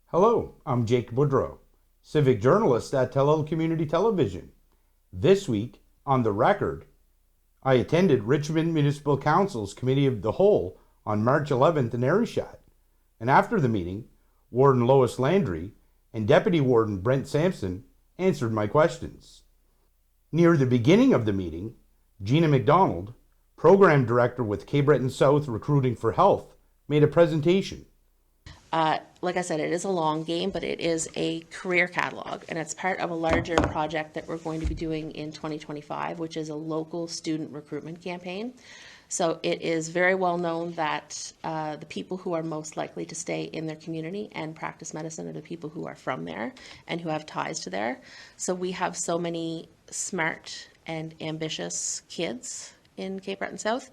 Hello, I'm Jake Boudrot, Civic Journalist at Tellel Community Television. This week, on The Record, I attended Richmond Municipal Council's Committee of the Whole on March 11th in Arichat. And after the meeting, Warden Lois Landry and Deputy Warden Brent Sampson answered my questions. Near the beginning of the meeting, Gina MacDonald, Program Director with Cape Breton South Recruiting for Health, made a presentation. Like I said, it is a long game, but it is a career catalog, and it's part of a larger project that we're going to be doing in 2025, which is a local student recruitment campaign. So it is very well known that the people who are most likely to stay in their community and practice medicine are the people who are from there and who have ties to there. So we have so many smart and ambitious kids in Cape Breton South,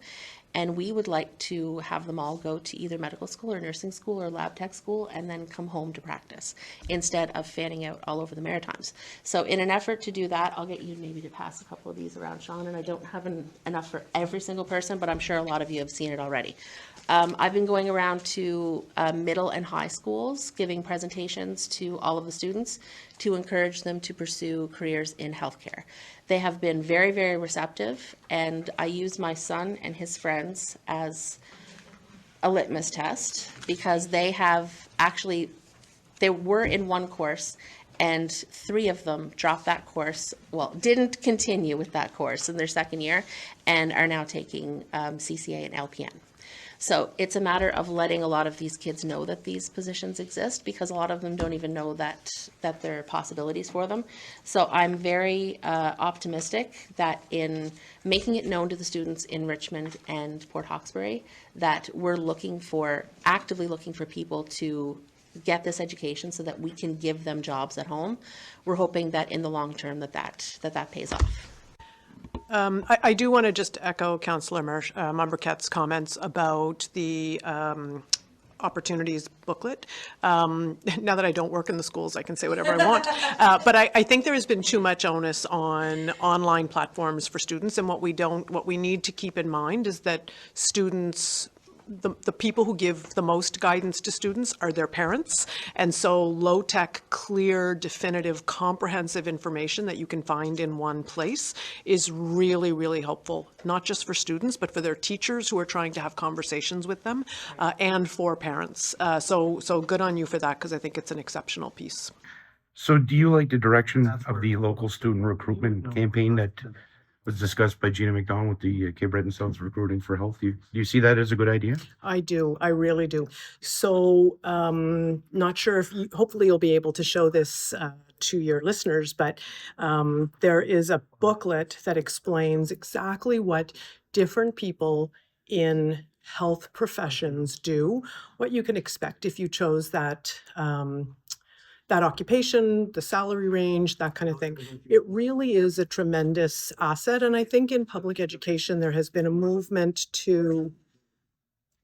and we would like to have them all go to either medical school or nursing school or lab tech school and then come home to practice instead of fanning out all over the Maritimes. So in an effort to do that, I'll get you maybe to pass a couple of these around, Sean, and I don't have enough for every single person, but I'm sure a lot of you have seen it already. I've been going around to middle and high schools giving presentations to all of the students to encourage them to pursue careers in healthcare. They have been very, very receptive, and I use my son and his friends as a litmus test because they were in one course and 3 of them dropped that course, didn't continue with that course in their second year and are now taking CCA and LPN. So it's a matter of letting a lot of these kids know that these positions exist because a lot of them don't even know that there are possibilities for them. So I'm very optimistic that in making it known to the students in Richmond and Port Hawkesbury that we're actively looking for people to get this education so that we can give them jobs at home. We're hoping that in the long term that pays off. I do want to just echo Councillor Marchand's comments about the opportunities booklet. Now that I don't work in the schools, I can say whatever I want. But I think there has been too much onus on online platforms for students, and what we need to keep in mind is that students, the people who give the most guidance to students are their parents. And so low-tech, clear, definitive, comprehensive information that you can find in one place is really, really helpful, not just for students, but for their teachers who are trying to have conversations with them, and for parents. So good on you for that, because I think it's an exceptional piece. So do you like the direction of the local student recruitment campaign that was discussed by Gina MacDonald with the Cape Breton South Recruiting for Health? Do you see that as a good idea? I do. I really do. So not sure if hopefully you'll be able to show this to your listeners, but there is a booklet that explains exactly what different people in health professions do, what you can expect if you chose that occupation, the salary range, that kind of thing. It really is a tremendous asset. And I think in public education, there has been a movement to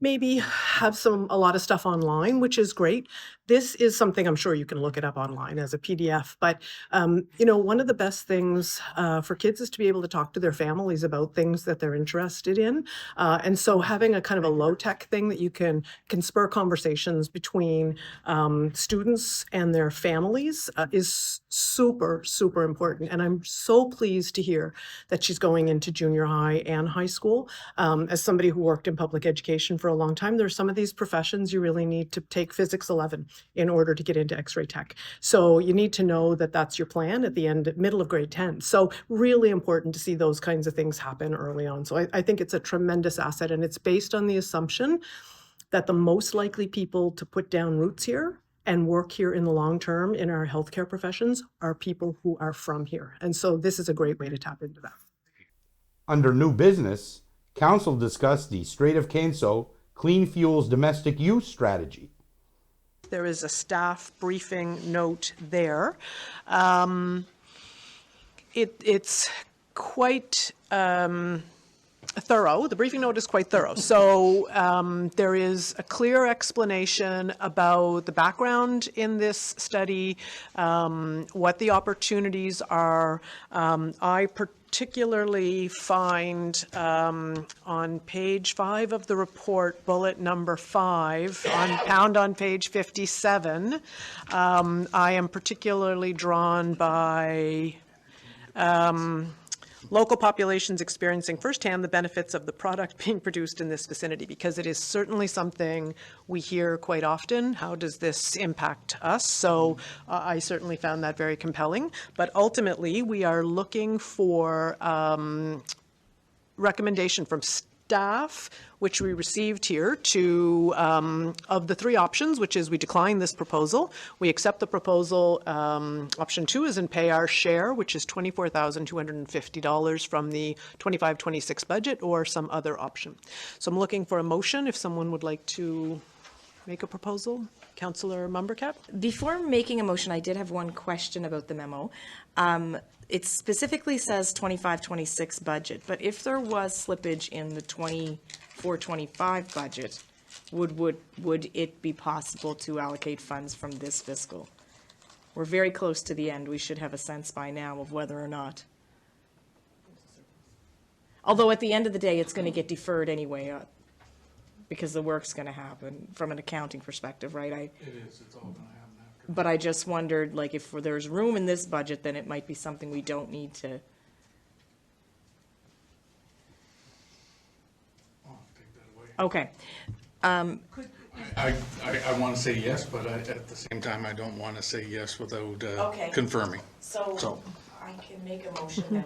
maybe have a lot of stuff online, which is great. This is something I'm sure you can look it up online as a PDF. But, one of the best things for kids is to be able to talk to their families about things that they're interested in. And so having a kind of a low-tech thing that you can spur conversations between students and their families is super, super important. And I'm so pleased to hear that she's going into junior high and high school. As somebody who worked in public education for a long time, there's some of these professions you really need to take Physics 11 in order to get into X-ray tech. So you need to know that that's your plan at the middle of grade 10. So really important to see those kinds of things happen early on. So I think it's a tremendous asset, and it's based on the assumption that the most likely people to put down roots here and work here in the long term in our healthcare professions are people who are from here. And so this is a great way to tap into that. Under new business, Council discussed the Strait of Canso Clean Fuels Domestic Use Strategy. There is a staff briefing note there. It's quite thorough. The briefing note is quite thorough. So there is a clear explanation about the background in this study, what the opportunities are. I particularly find on page 5 of the report, bullet number 5, on page 57, I am particularly drawn by local populations experiencing firsthand the benefits of the product being produced in this vicinity, because it is certainly something we hear quite often. How does this impact us? So I certainly found that very compelling. But ultimately, we are looking for recommendation from staff, which we received here, to of the 3 options, which is we decline this proposal, we accept the proposal, option 2 is and pay our share, which is $24,250 from the 25-26 budget, or some other option. So I'm looking for a motion if someone would like to make a proposal. Councillor Mumbercap? Before making a motion, I did have one question about the memo. It specifically says 25-26 budget, but if there was slippage in the 24-25 budget, would it be possible to allocate funds from this fiscal? We're very close to the end. We should have a sense by now of whether or not. Although at the end of the day, it's going to get deferred anyway, because the work's going to happen from an accounting perspective, right? It is. It's all going to happen after. But I just wondered, like, if there's room in this budget, then it might be something we don't need to. I'll take that away. Okay. I want to say yes, but at the same time, I don't want to say yes without confirming. So I can make a motion then.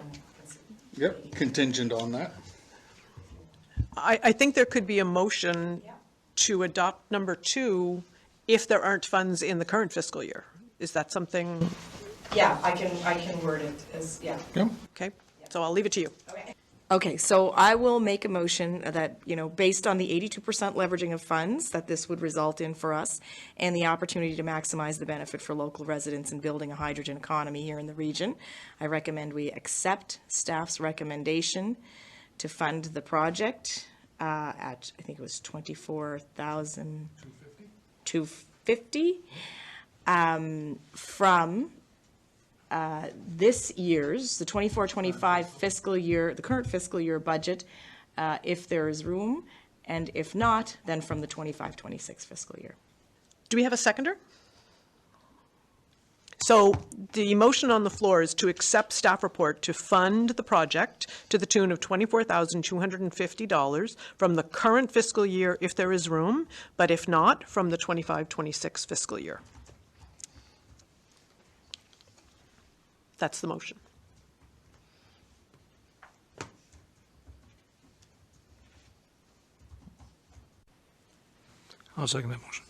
Yep, contingent on that. I think there could be a motion to adopt number 2 if there aren't funds in the current fiscal year. Is that something? Yeah, I can word it as, yeah. Yep. Okay, so I'll leave it to you. Okay, so I will make a motion that, based on the 82% leveraging of funds that this would result in for us, and the opportunity to maximize the benefit for local residents in building a hydrogen economy here in the region, I recommend we accept staff's recommendation to fund the project at, I think it was $24,250 from this year's, the 24-25 fiscal year, the current fiscal year budget, if there is room, and if not, then from the 25-26 fiscal year. Do we have a seconder? So the motion on the floor is to accept staff report to fund the project to the tune of $24,250 from the current fiscal year if there is room, but if not, from the 25-26 fiscal year. That's the motion. I'll second that motion.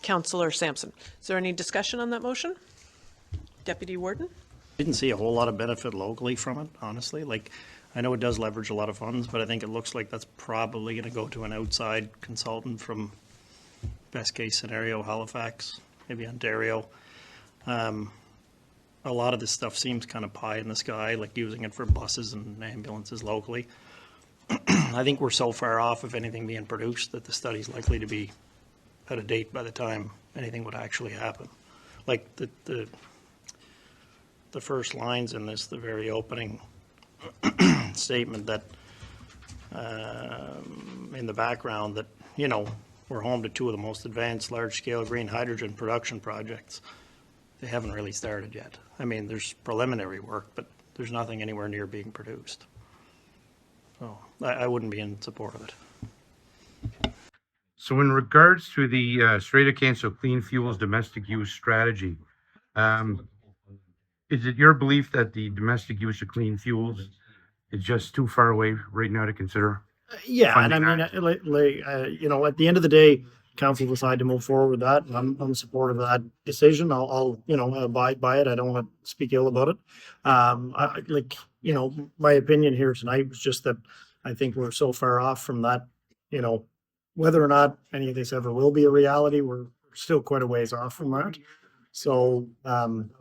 Councillor Sampson. Is there any discussion on that motion? Deputy Warden? Didn't see a whole lot of benefit locally from it, honestly. Like, I know it does leverage a lot of funds, but I think it looks like that's probably going to go to an outside consultant from, best case scenario, Halifax, maybe Ontario. A lot of this stuff seems kind of pie in the sky, like using it for buses and ambulances locally. I think we're so far off of anything being produced that the study's likely to be out of date by the time anything would actually happen. Like the first lines in this, the very opening statement that in the background that, we're home to 2 of the most advanced large-scale green hydrogen production projects. They haven't really started yet. I mean, there's preliminary work, but there's nothing anywhere near being produced. So I wouldn't be in support of it. So in regards to the Strait-Richmond Clean Fuels domestic use strategy, is it your belief that the domestic use of clean fuels is just too far away right now to consider? Yeah, and I funding mean, at the end of the day, council decide to move forward with that. I'm in support of that decision. I'll abide by it. I don't want to speak ill about it. My opinion here tonight was just that I think we're so far off from that, whether or not any of this ever will be a reality, we're still quite a ways off from that. So, I'm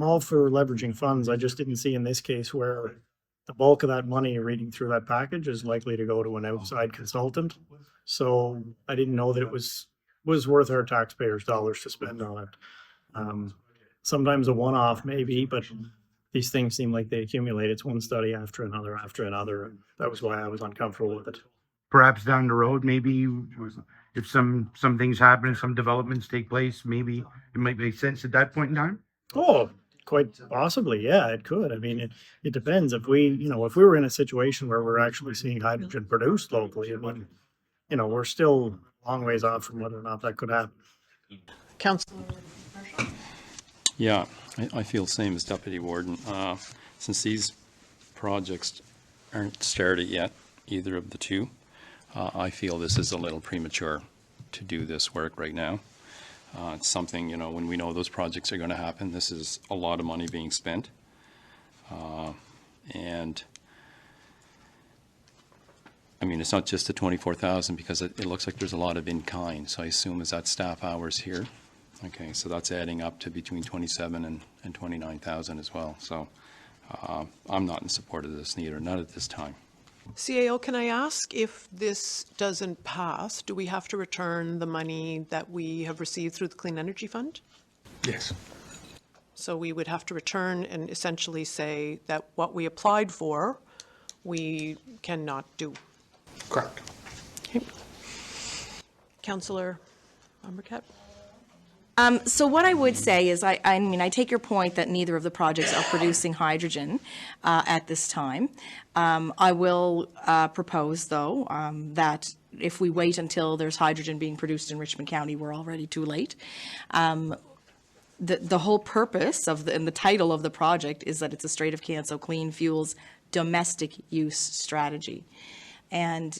all for leveraging funds. I just didn't see in this case where the bulk of that money, reading through that package, is likely to go to an outside consultant. So I didn't know that it was worth our taxpayers' dollars to spend on it. Sometimes a one-off maybe, but these things seem like they accumulate. It's one study after another after another. And that was why I was uncomfortable with it. Perhaps down the road, maybe if some things happen, some developments take place, maybe it might make sense at that point in time. Oh, quite possibly. Yeah, it could. I mean, it depends. If we were in a situation where we're actually seeing hydrogen produced locally, I mean, we're still a long ways off from whether or not that could happen. Councillor. Yeah, I feel the same as Deputy Warden. Since these projects aren't started yet, either of the two, I feel this is a little premature to do this work right now. It's something, when we know those projects are going to happen, this is a lot of money being spent. And I mean, it's not just the 24,000 because it looks like there's a lot of in-kind. So I assume is that staff hours here? Okay, so that's adding up to between 27 and 29,000 as well. So I'm not in support of this neither, not at this time. CAO, can I ask, if this doesn't pass, do we have to return the money that we have received through the Clean Energy Fund? Yes. So we would have to return and essentially say that what we applied for, we cannot do. Correct. Okay. Councillor Arichat. So what I would say is, I mean, I take your point that neither of the projects are producing hydrogen at this time. I will propose, though, that if we wait until there's hydrogen being produced in Richmond County, we're already too late. The whole purpose of and the title of the project is that it's a Strait of Canso Clean Fuels Domestic Use Strategy. And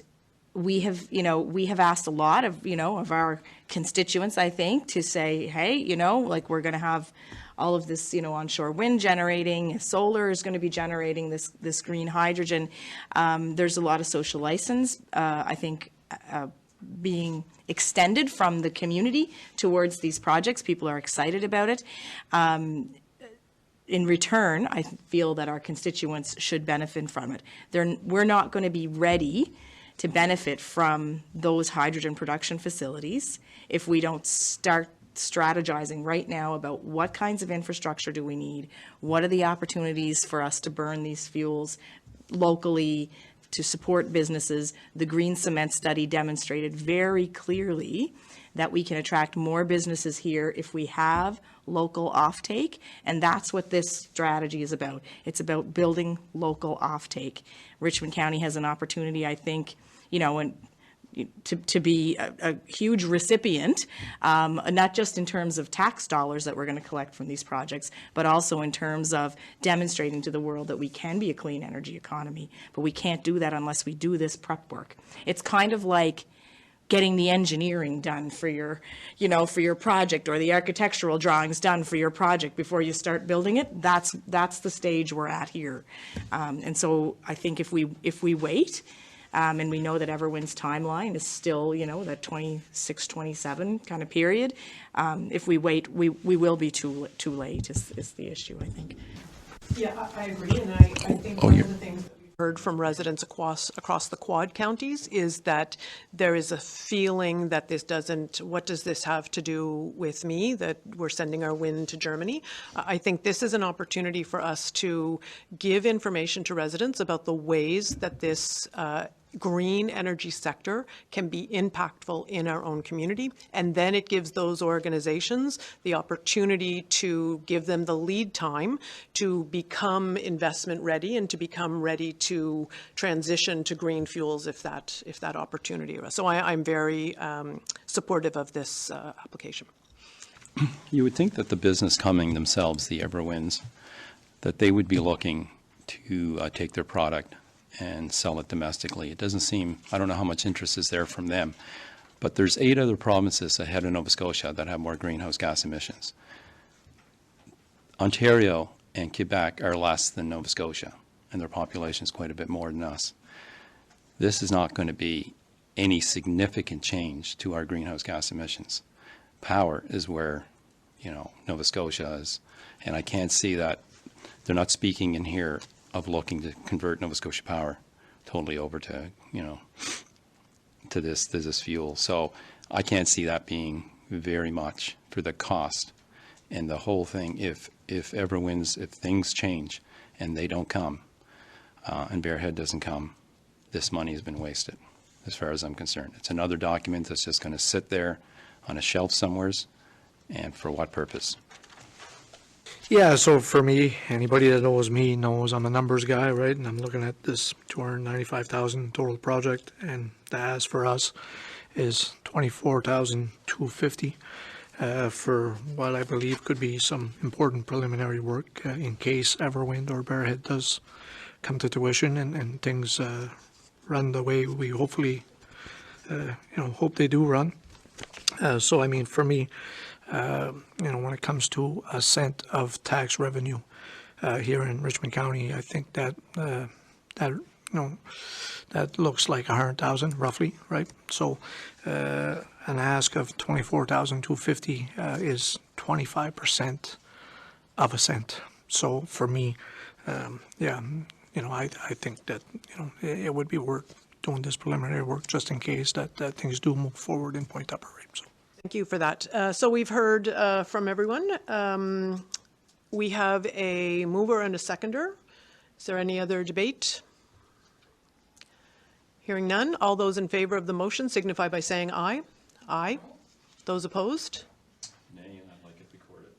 we have asked a lot of, of our constituents, I think, to say, hey, like we're going to have all of this, onshore wind generating, solar is going to be generating this green hydrogen. There's a lot of social license, I think, being extended from the community towards these projects. People are excited about it. In return, I feel that our constituents should benefit from it. We're not going to be ready to benefit from those hydrogen production facilities if we don't start strategizing right now about what kinds of infrastructure do we need, what are the opportunities for us to burn these fuels locally to support businesses. The green cement study demonstrated very clearly that we can attract more businesses here if we have local offtake, and that's what this strategy is about. It's about building local offtake. Richmond County has an opportunity, I think, to be a huge recipient, not just in terms of tax dollars that we're going to collect from these projects, but also in terms of demonstrating to the world that we can be a clean energy economy. But we can't do that unless we do this prep work. It's kind of like getting the engineering done for your, for your project, or the architectural drawings done for your project before you start building it. That's the stage we're at here. And so I think if we wait, and we know that Everwind's timeline is still, that 26, 27 kind of period. If we wait, we will be too late is the issue, I think. Yeah, I agree. And I think one of the things that we've heard from residents across the Quad counties is that there is a feeling that what does this have to do with me, that we're sending our wind to Germany? I think this is an opportunity for us to give information to residents about the ways that this green energy sector can be impactful in our own community. And then it gives those organizations the opportunity to give them the lead time to become investment ready and to become ready to transition to green fuels if that opportunity arises. So I'm very supportive of this application. You would think that the business coming themselves, the Everwinds, that they would be looking to take their product and sell it domestically. It doesn't seem, I don't know how much interest is there from them, but there's 8 other provinces ahead of Nova Scotia that have more greenhouse gas emissions. Ontario and Quebec are less than Nova Scotia, and their population is quite a bit more than us. This is not going to be any significant change to our greenhouse gas emissions. Power is where, Nova Scotia is, and I can't see that. They're not speaking in here of looking to convert Nova Scotia Power totally over to, to this fuel. So I can't see that being very much for the cost. And the whole thing, if things change and they don't come, and Bearhead doesn't come, this money has been wasted, as far as I'm concerned. It's another document that's just going to sit there on a shelf somewheres, and for what purpose? Yeah, so for me, anybody that knows me knows I'm a numbers guy, right? And I'm looking at this 295,000 total project, and the ask for us is 24,250 for what I believe could be some important preliminary work in case Everwind or Bearhead does come to tuition and things run the way we hopefully, hope they do run. So, I mean, for me, when it comes to a cent of tax revenue here in Richmond County, I think that that looks like 100,000 roughly, right? So an ask of 24,250 is 25% of a cent. So for me, I think that it would be worth doing this preliminary work just in case that things do move forward in Point Upper, right? So. Thank you for that. So we've heard from everyone. We have a mover and a seconder. Is there any other debate? Hearing none. All those in favor of the motion signify by saying aye. Aye. Those opposed? Nay, and I'd like it recorded.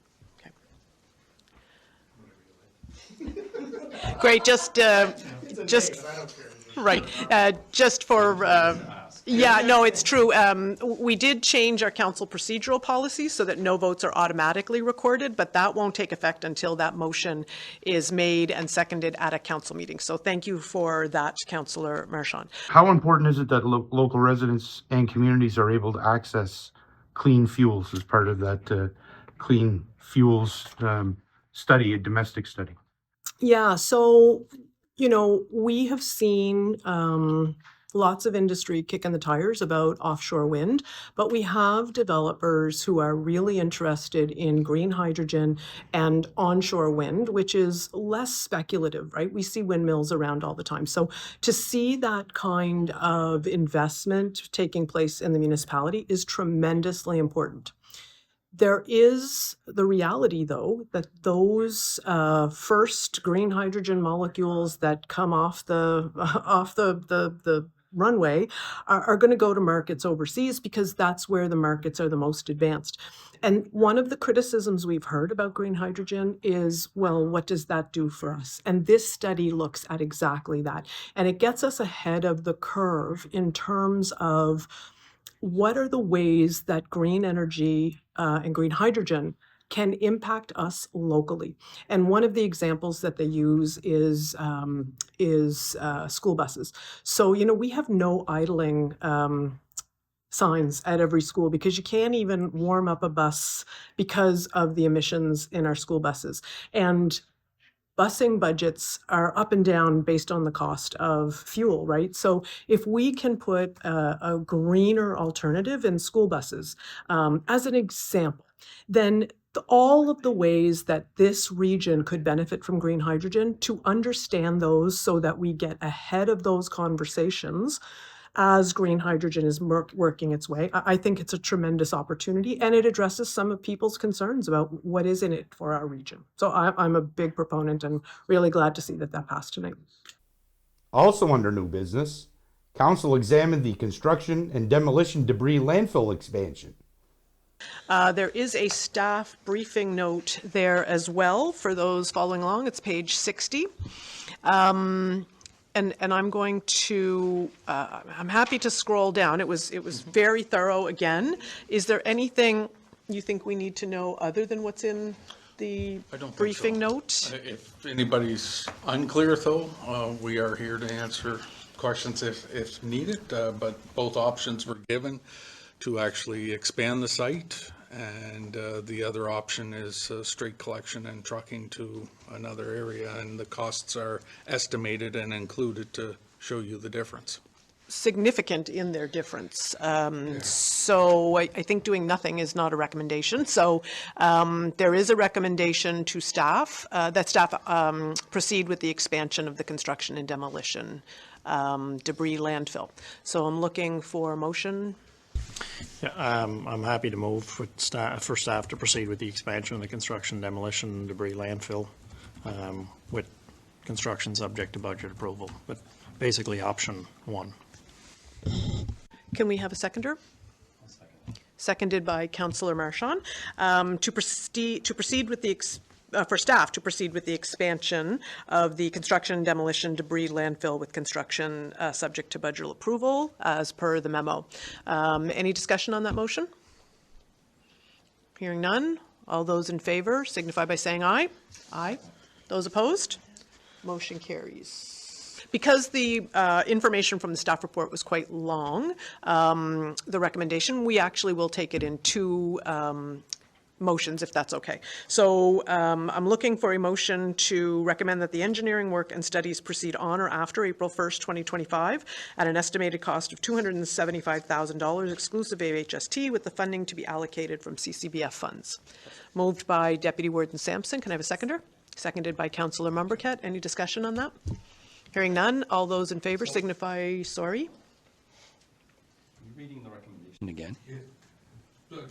Okay. Great. Just right. Just for. Yeah, no, it's true. We did change our council procedural policy so that no votes are automatically recorded, but that won't take effect until that motion is made and seconded at a council meeting. So thank you for that, Councillor Marchand. How important is it that local residents and communities are able to access clean fuels as part of that clean fuels study, a domestic study? Yeah, so, we have seen lots of industry kicking the tires about offshore wind, but we have developers who are really interested in green hydrogen and onshore wind, which is less speculative, right? We see windmills around all the time. So to see that kind of investment taking place in the municipality is tremendously important. There is the reality, though, that those first green hydrogen molecules that come off the runway are going to go to markets overseas because that's where the markets are the most advanced. And one of the criticisms we've heard about green hydrogen is, well, what does that do for us? And this study looks at exactly that. And it gets us ahead of the curve in terms of what are the ways that green energy and green hydrogen can impact us locally. And one of the examples that they use is school buses. So, we have no idling signs at every school because you can't even warm up a bus because of the emissions in our school buses. And busing budgets are up and down based on the cost of fuel, right? So if we can put a greener alternative in school buses, as an example, then all of the ways that this region could benefit from green hydrogen, to understand those so that we get ahead of those conversations as green hydrogen is working its way. I think it's a tremendous opportunity, and it addresses some of people's concerns about what is in it for our region. So I'm a big proponent and really glad to see that passed tonight. Also under new business, Council examined the construction and demolition debris landfill expansion. There is a staff briefing note there as well for those following along. It's page 60. And I'm going to, I'm happy to scroll down. It was very thorough again. Is there anything you think we need to know other than what's in the briefing note? If anybody's unclear though, we are here to answer questions if needed, but both options were given to actually expand the site, and the other option is straight collection and trucking to another area, and the costs are estimated and included to show you the difference. significant in their difference. So I think doing nothing is not a recommendation. So there is a recommendation to staff that staff proceed with the expansion of the construction and demolition debris landfill. So I'm looking for a motion. Yeah, I'm happy to move for staff to proceed with the expansion of the construction, demolition, debris landfill, with construction subject to budget approval, but basically option 1. Can we have a seconder? Seconded by Councillor Marchand, to proceed with the for staff to proceed with the expansion of the construction, demolition, debris landfill with construction subject to budget approval as per the memo. Any discussion on that motion? Hearing none. All those in favor signify by saying aye. Aye. Those opposed? Motion carries. Because the information from the staff report was quite long, the recommendation, we actually will take it in 2 motions, if that's okay. So I'm looking for a motion to recommend that the engineering work and studies proceed on or after April 1st, 2025 at an estimated cost of $275,000 exclusive of HST, with the funding to be allocated from CCBF funds. Moved by Deputy Warden Sampson. Can I have a seconder? Seconded by Councillor Marchand. Any discussion on that? Hearing none. All those in favor signify, sorry. Are you reading the recommendation again?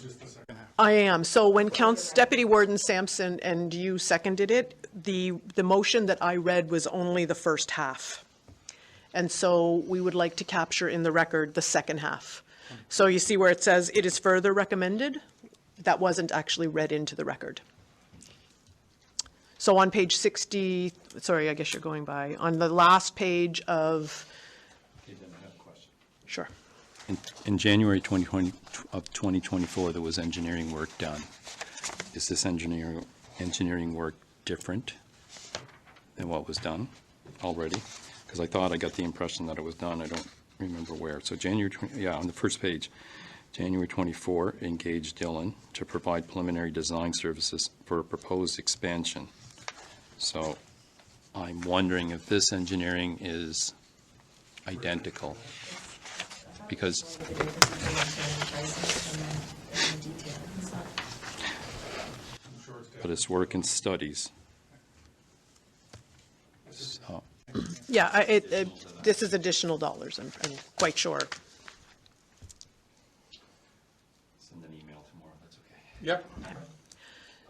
Just the second half. I am. So when Deputy Warden Sampson and you seconded it, the motion that I read was only the first half. And so we would like to capture in the record the second half. So you see where it says it is further recommended? That wasn't actually read into the record. So on page 60, sorry, I guess you're going by, on the last page of, Okay, then I have a question. sure. In January 2024, there was engineering work done. Is this engineering work different than what was done already? Because I thought I got the impression that it was done. I don't remember where. So on the first page, January 24, engaged Dylan to provide preliminary design services for a proposed expansion. So I'm wondering if this engineering is identical, because but it's work and studies. So, Yeah, this is additional dollars, I'm quite sure. send an email tomorrow, that's okay. Yep. I'm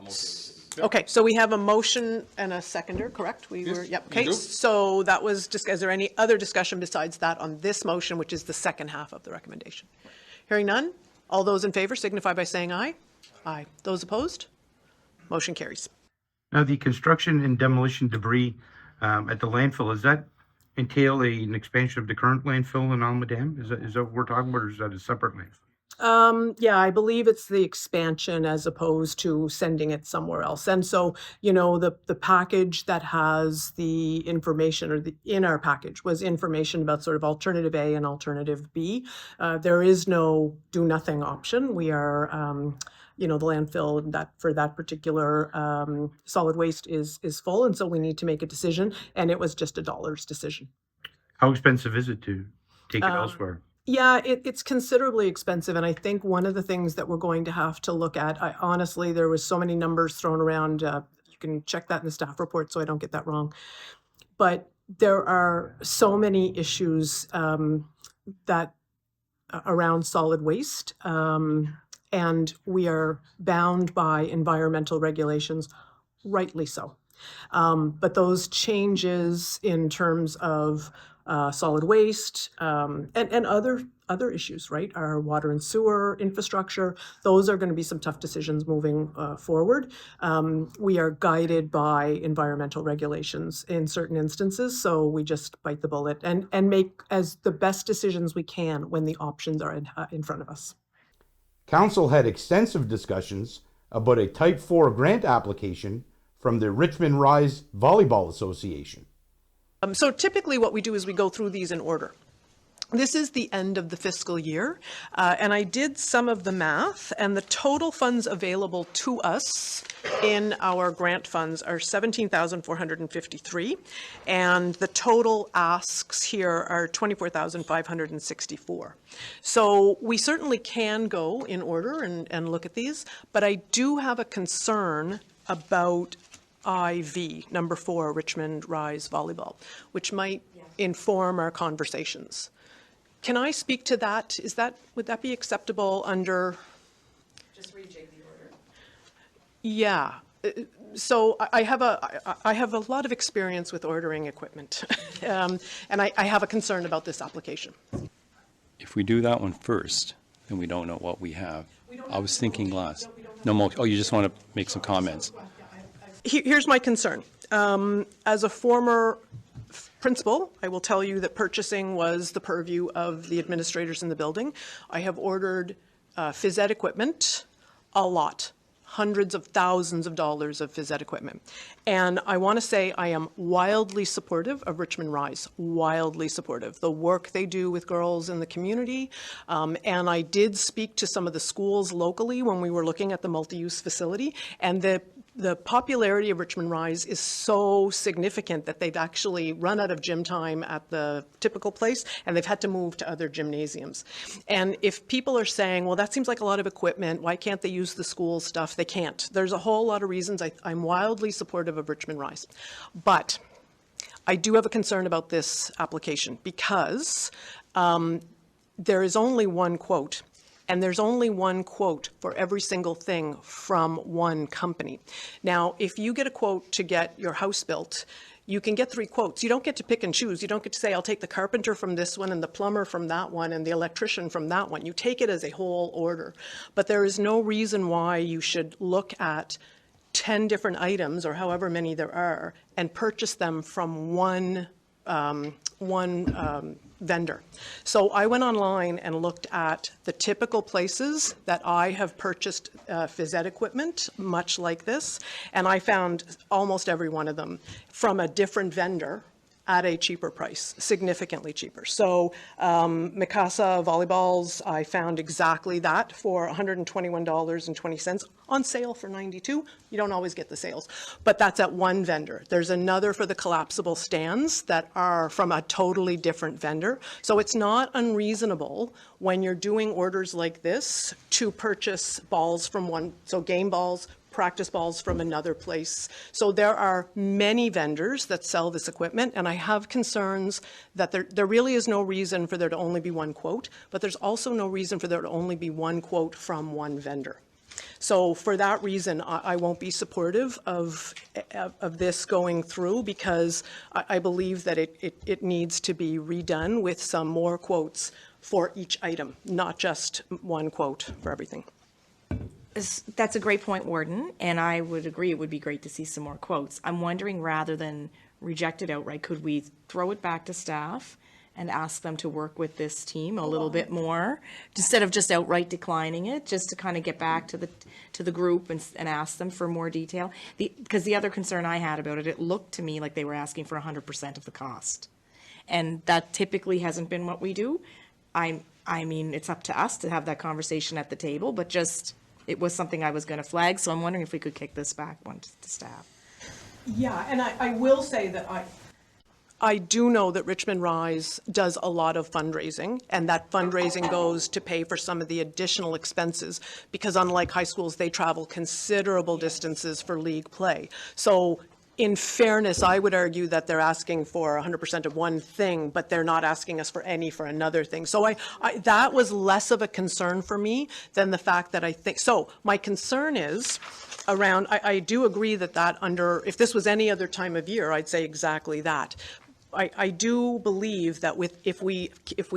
okay with it. Okay, so we have a motion and a seconder, correct? Yes, Yep. we Okay, do. so that was just, is there any other discussion besides that on this motion, which is the second half of the recommendation? Hearing none, all those in favor signify by saying aye. Aye. Those opposed? Motion carries. Now, the construction and demolition debris at the landfill, does that entail an expansion of the current landfill in Alma Dam? Is that what we're talking about, or is that a separate landfill? Yeah, I believe it's the expansion as opposed to sending it somewhere else. And so, the package that has the information, or in our package was information about sort of alternative A and alternative B. There is no do nothing option. We are, the landfill for that particular solid waste is full, and so we need to make a decision. And it was just a dollars decision. How expensive is it to take it elsewhere? Yeah, it's considerably expensive, and I think one of the things that we're going to have to look at, honestly, there was so many numbers thrown around, you can check that in the staff report so I don't get that wrong, but there are so many issues that around solid waste, and we are bound by environmental regulations, rightly so. But those changes in terms of solid waste, and other issues, right? Our water and sewer infrastructure, those are going to be some tough decisions moving forward. We are guided by environmental regulations in certain instances, so we just bite the bullet and make as the best decisions we can when the options are in front of us. Council had extensive discussions about a Type 4 grant application from the Richmond Rize Volleyball Association. So typically what we do is we go through these in order. This is the end of the fiscal year, and I did some of the math, and the total funds available to us in our grant funds are $17,453, and the total asks here are $24,564. So we certainly can go in order and look at these, but I do have a concern about IV, number 4, Richmond Rize Volleyball, which might inform our conversations. Can I speak to that? Would that be acceptable under? Just rejig the order. Yeah. So I have a lot of experience with ordering equipment, and I have a concern about this application. If we do that one first, then we don't know what we have. I was thinking last. No more. Oh, you just want to make some comments. Here's my concern. As a former principal, I will tell you that purchasing was the purview of the administrators in the building. I have ordered phys ed equipment, a lot, hundreds of thousands of dollars of phys ed equipment. And I want to say I am wildly supportive of Richmond Rize, wildly supportive. The work they do with girls in the community. And I did speak to some of the schools locally when we were looking at the multi-use facility, and the popularity of Richmond Rize is so significant that they've actually run out of gym time at the typical place, and they've had to move to other gymnasiums. And if people are saying, well, that seems like a lot of equipment, why can't they use the school stuff? They can't. There's a whole lot of reasons. I'm wildly supportive of Richmond Rize. But I do have a concern about this application because there is only one quote. And there's only one quote for every single thing from one company. Now, if you get a quote to get your house built, you can get 3 quotes. You don't get to pick and choose. You don't get to say, I'll take the carpenter from this one and the plumber from that one and the electrician from that one. You take it as a whole order. But there is no reason why you should look at 10 different items, or however many there are, and purchase them from one vendor. So I went online and looked at the typical places that I have purchased phys ed equipment, much like this, and I found almost every one of them from a different vendor at a cheaper price, significantly cheaper. So Mikasa volleyballs, I found exactly that for $121.20 on sale for $92. You don't always get the sales, but that's at one vendor. There's another for the collapsible stands that are from a totally different vendor. So it's not unreasonable when you're doing orders like this to purchase balls from one, so game balls, practice balls from another place. So there are many vendors that sell this equipment, and I have concerns that there really is no reason for there to only be one quote, but there's also no reason for there to only be one quote from one vendor. So for that reason, I won't be supportive of this going through, because I believe that it needs to be redone with some more quotes for each item, not just one quote for everything. That's a great point, Warden, and I would agree it would be great to see some more quotes. I'm wondering, rather than reject it outright, could we throw it back to staff and ask them to work with this team a little bit more, instead of just outright declining it, just to kind of get back to the group and ask them for more detail? Because the other concern I had about it, it looked to me like they were asking for 100% of the cost, and that typically hasn't been what we do. I mean, it's up to us to have that conversation at the table, but just, it was something I was going to flag, so I'm wondering if we could kick this back one to staff. Yeah, and I will say that I do know that Richmond Rize does a lot of fundraising, and that fundraising goes to pay for some of the additional expenses, because unlike high schools, they travel considerable distances for league play. So in fairness, I would argue that they're asking for 100% of one thing, but they're not asking us for any for another thing. So that was less of a concern for me than the fact that I think, so my concern is around, I do agree that under, if this was any other time of year, I'd say exactly that. I do believe that if we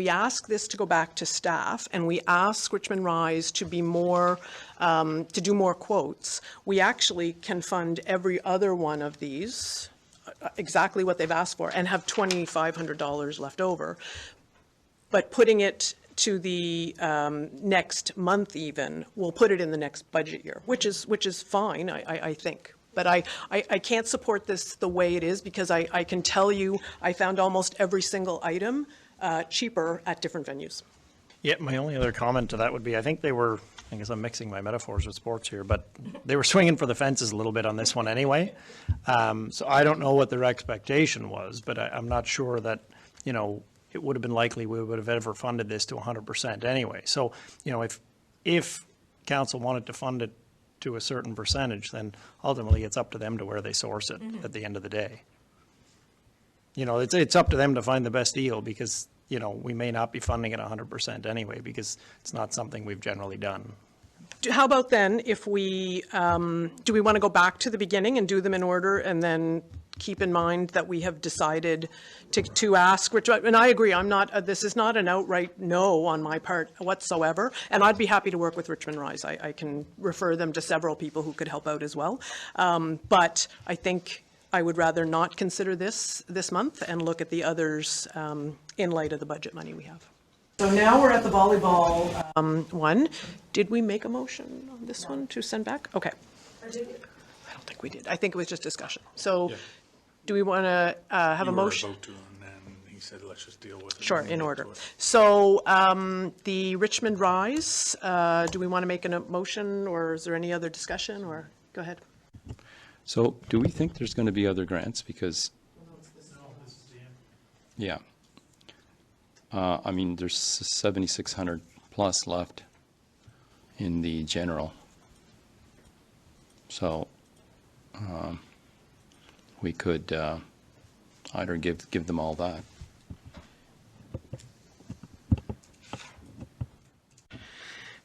ask this to go back to staff and we ask Richmond Rize to be more, to do more quotes, we actually can fund every other one of these, exactly what they've asked for, and have $2,500 left over. But putting it to the next month even, we'll put it in the next budget year, which is fine, I think. But I can't support this the way it is, because I can tell you I found almost every single item cheaper at different venues. Yeah, my only other comment to that would be, I think they were, I guess I'm mixing my metaphors with sports here, but they were swinging for the fences a little bit on this one anyway. So I don't know what their expectation was, but I'm not sure that, you know, it would have been likely we would have ever funded this to 100% anyway. So, you know, if council wanted to fund it to a certain percentage, then ultimately it's up to them to where they source it at the end of the day. You know, it's up to them to find the best deal, because, you know, we may not be funding it 100% anyway, because it's not something we've generally done. How about then if we, do we want to go back to the beginning and do them in order, and then keep in mind that we have decided to ask, and I agree, I'm not, this is not an outright no on my part whatsoever, and I'd be happy to work with Richmond Rize. I can refer them to several people who could help out as well. But I think I would rather not consider this month and look at the others in light of the budget money we have. So now we're at the volleyball one. Did we make a motion on this one to send back? Okay. I don't think we did. I think it was just discussion. So do we want to have a motion? About to, and then he said, let's just deal with it. Sure, in order. So the Richmond Rize, do we want to make a motion, or is there any other discussion, or go ahead? So do we think there's going to be other grants? Because, yeah. I mean, there's 7,600 plus left in the general. So we could either give them all that.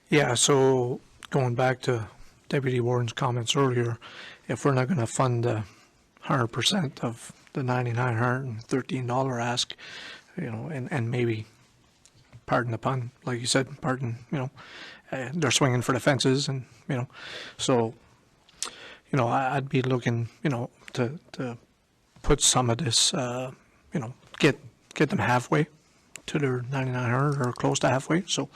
Yeah, so going back to Deputy Warden's comments earlier, if we're not going to fund 100% of the $9,913 ask, you know, and maybe, pardon the pun, like you said, they're swinging for the fences, and, you know, so, you know, I'd be looking, you know, to put some of this, you know, get them halfway to their 9,900 or close to halfway. So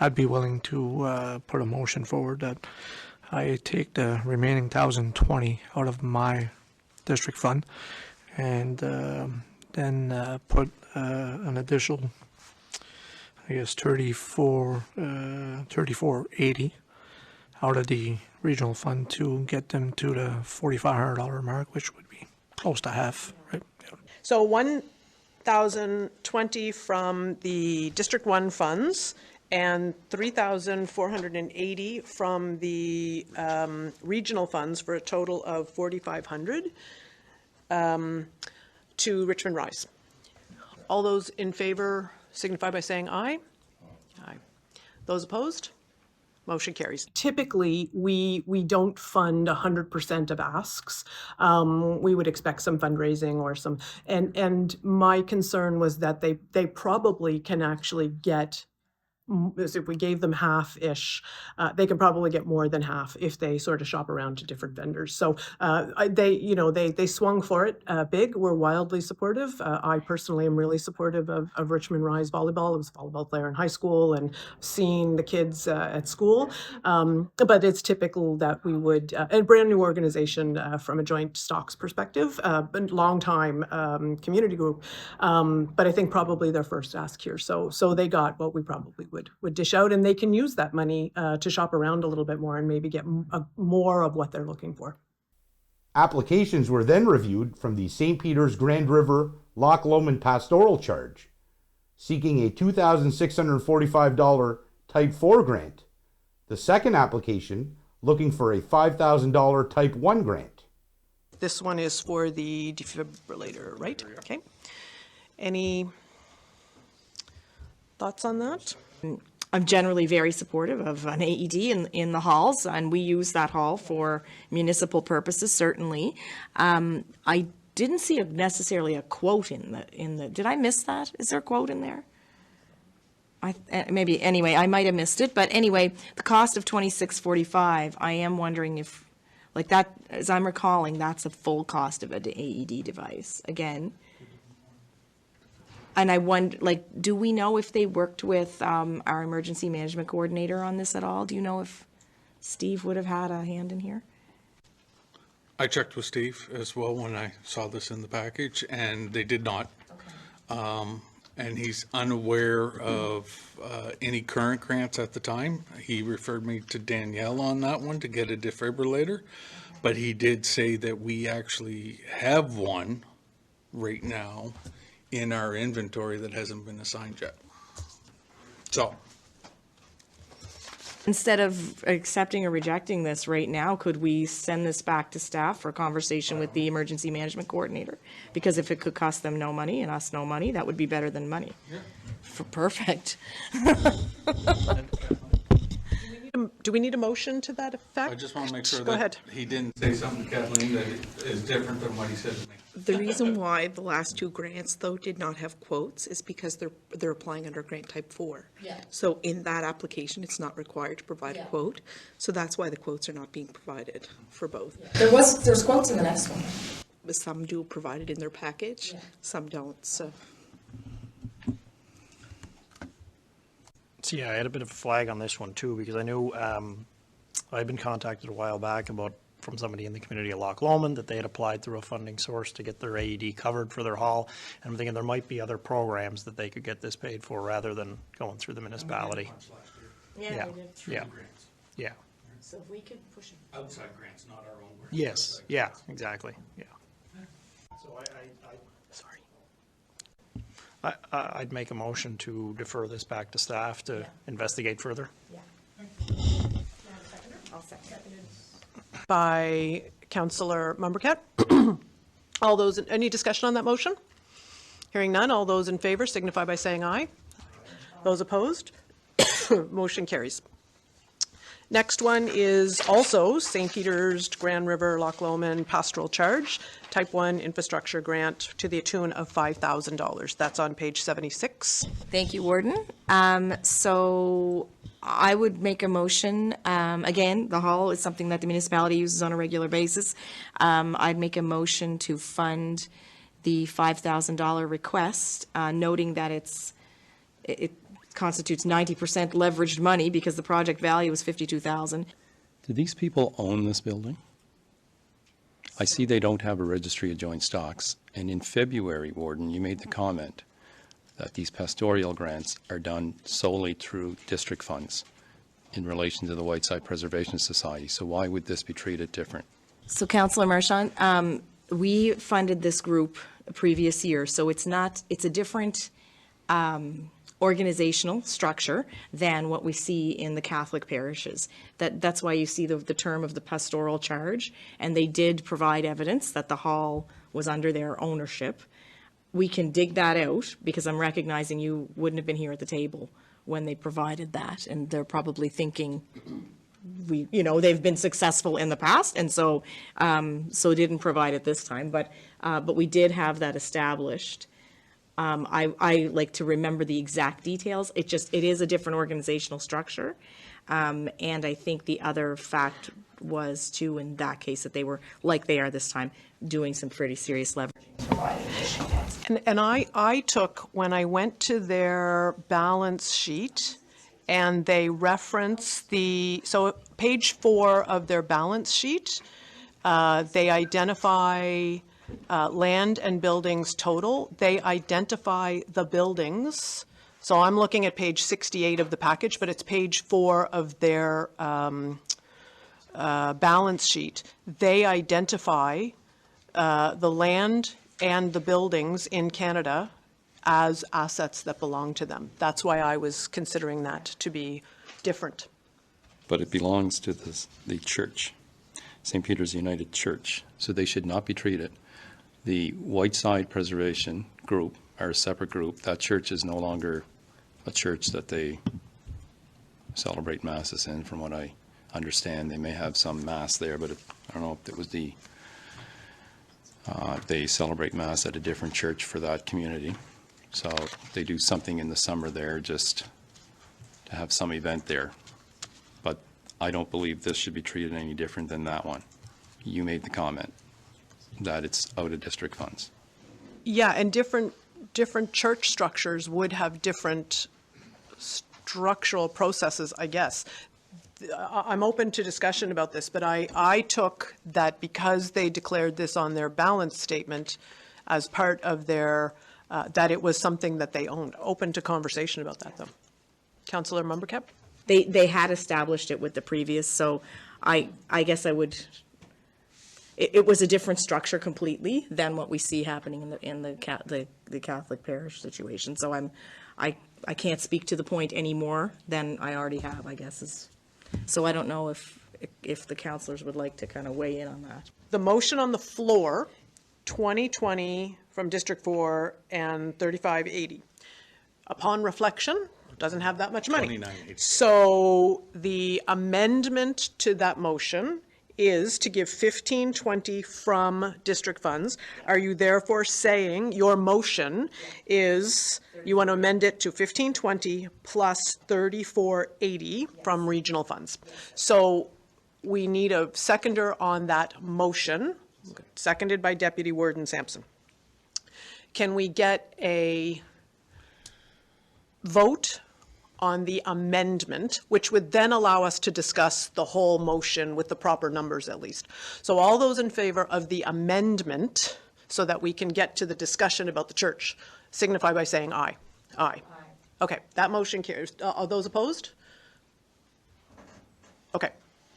I'd be willing to put a motion forward that I take the remaining 1,020 out of my district fund, and then put an additional, I guess, 3480 out of the regional fund to get them to the $4,500 mark, which would be close to half, right? Yeah. So 1,020 from the District 1 funds, and 3,480 from the regional funds, for a total of 4,500 to Richmond Rize. All those in favor signify by saying aye. Aye. Those opposed? Motion carries. Typically, we don't fund 100% of asks. We would expect some fundraising or some, and my concern was that they probably can actually get, if we gave them half-ish, they could probably get more than half if they sort of shop around to different vendors. So they swung for it big. We're wildly supportive. I personally am really supportive of Richmond Rize Volleyball. I was a volleyball player in high school and seeing the kids at school. But it's typical that we would, a brand new organization from a joint stocks perspective, but long time community group. But I think probably their first ask here. So they got what we probably would dish out, and they can use that money to shop around a little bit more and maybe get more of what they're looking for. Applications were then reviewed from the St. Peter's Grand River-Loch Lomond Pastoral Charge, seeking a $2,645 Type 4 grant. The second application looking for a $5,000 Type 1 grant. This one is for the defibrillator, right? Okay. Any thoughts on that? I'm generally very supportive of an AED in the halls, and we use that hall for municipal purposes, certainly. I didn't see necessarily a quote in the. Did I miss that? Is there a quote in there? Maybe, anyway, I might have missed it, but anyway, the cost of $2,645, I am wondering if, like that, as I'm recalling, that's a full cost of an AED device, again. And I wonder, like, do we know if they worked with our emergency management coordinator on this at all? Do you know if Steve would have had a hand in here? I checked with Steve as well when I saw this in the package, and they did not. and he's unaware of any current grants at the time. He referred me to Danielle on that one to get a defibrillator, but he did say that we actually have one right now in our inventory that hasn't been assigned yet. So, Instead of accepting or rejecting this right now, could we send this back to staff for a conversation with the emergency management coordinator? Because if it could cost them no money and us no money, that would be better than money. yeah. Perfect. Do we need a motion to that effect? I just want to make sure Go that ahead. he didn't say something to Kathleen that is different than what he said to me. The reason why the last two grants, though, did not have quotes is because they're applying under grant type 4. Yeah. So in that application, it's not required to provide a Yeah. quote. So that's why the quotes are not being provided for both. There's quotes in the next one. But some do provide it in their package, Yeah. some don't, so. So yeah, I had a bit of a flag on this one too, because I knew, I'd been contacted a while back from somebody in the community of Loch Lomond that they had applied through a funding source to get their AED covered for their hall. And I'm thinking there might be other programs that they could get this paid for rather than going through the municipality. Yeah, yeah, yeah. So if we could push it. Outside grants, not our own grants. Yes, yeah, exactly, yeah. So Sorry. I'd make a motion to defer this back to staff to investigate further. I'll second. By Councillor Marchand. All those, any discussion on that motion? Hearing none, all those in favor signify by saying aye. Those opposed? Motion carries. Next one is also St. Peter's Grand River-Loch Lomond Pastoral Charge, Type 1 Infrastructure Grant to the tune of $5,000. That's on page 76. Thank you, Warden. So I would make a motion, again, the hall is something that the municipality uses on a regular basis. I'd make a motion to fund the $5,000 request, noting that it constitutes 90% leveraged money because the project value is $52,000. Do these people own this building? I see they don't have a registry of joint stocks. And in February, Warden, you made the comment that these pastoral grants are done solely through district funds in relation to the Whiteside Preservation Society. So why would this be treated different? So Councillor Marchand, we funded this group a previous year, so it's a different organizational structure than what we see in the Catholic parishes. That's why you see the term of the pastoral charge, and they did provide evidence that the hall was under their ownership. We can dig that out because I'm recognizing you wouldn't have been here at the table when they provided that, and they're probably thinking they've been successful in the past, and so didn't provide it this time. But we did have that established. I like to remember the exact details. It is a different organizational structure. And I think the other fact was too, in that case, that they were, like they are this time, doing some pretty serious leveraging. And I took, when I went to their balance sheet, and they reference so page 4 of their balance sheet, they identify land and buildings total. They identify the buildings. So I'm looking at page 68 of the package, but it's page 4 of their balance sheet. They identify the land and the buildings in Canada as assets that belong to them. That's why I was considering that to be different. But it belongs to the church, St. Peter's United Church, so they should not be treated. The Whiteside Preservation Group are a separate group. That church is no longer a church that they celebrate masses in, from what I understand. They may have some mass there, but I don't know if it was they celebrate mass at a different church for that community. So they do something in the summer there just to have some event there. But I don't believe this should be treated any different than that one. You made the comment that it's out of district funds. Yeah, and different church structures would have different structural processes, I guess. I'm open to discussion about this, but I took that because they declared this on their balance statement as part of their that it was something that they owned. Open to conversation about that, though. Councillor Mumbercap? They had established it with the previous, so I guess I would, it was a different structure completely than what we see happening in the Catholic parish situation. So I can't speak to the point any more than I already have, I guess. So I don't know if the councillors would like to kind of weigh in on that. The motion on the floor, 2020 from District 4 and 3580. Upon reflection, doesn't have that much money. 2980. So the amendment to that motion is to give 1520 from district funds. Are you therefore saying your motion is you want to amend it to 1520 plus 3480 from regional funds? So we need a seconder on that motion, seconded by Deputy Warden Sampson. Can we get a vote on the amendment, which would then allow us to discuss the whole motion with the proper numbers at least? So all those in favor of the amendment, so that we can get to the discussion about the church, signify by saying aye. Aye. Okay, that motion carries. Are those opposed? Okay,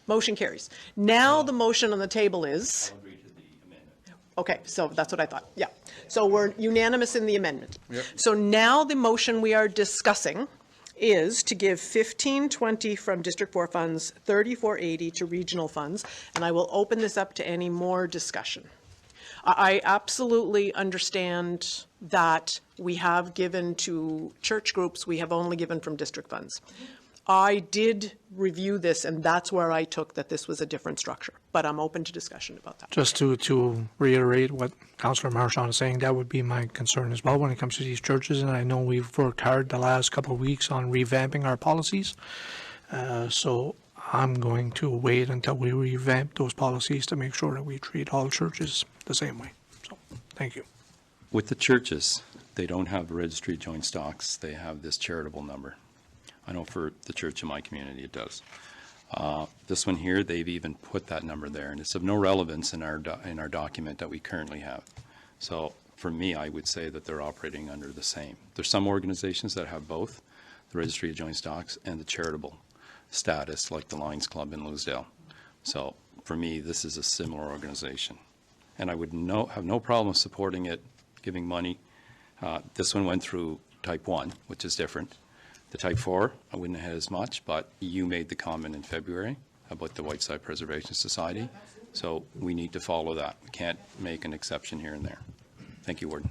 motion carries. Now the motion on the table is? I'll agree to the amendment. Okay, so that's what I thought, yeah. So we're unanimous in the amendment. Yep. So now the motion we are discussing is to give 1520 from District 4 funds, 3480 to regional funds, and I will open this up to any more discussion. I absolutely understand that we have given to church groups, we have only given from district funds. I did review this, and that's where I took that this was a different structure, but I'm open to discussion about that. Just to reiterate what Councillor Marchand is saying, that would be my concern as well when it comes to these churches, and I know we've worked hard the last couple of weeks on revamping our policies. So I'm going to wait until we revamp those policies to make sure that we treat all churches the same way. So, thank you. With the churches, they don't have registry of joint stocks. They have this charitable number. I know for the church in my community it does. This one here, they've even put that number there, and it's of no relevance in our document that we currently have. So for me, I would say that they're operating under the same. There's some organizations that have both, the registry of joint stocks and the charitable status, like the Lions Club in Louisdale. So for me, this is a similar organization, and I would have no problem supporting it, giving money. This one went through type 1, which is different. The type 4, I wouldn't have had as much, but you made the comment in February about the Whiteside Preservation Society. So we need to follow that. We can't make an exception here and there. Thank you, Warden.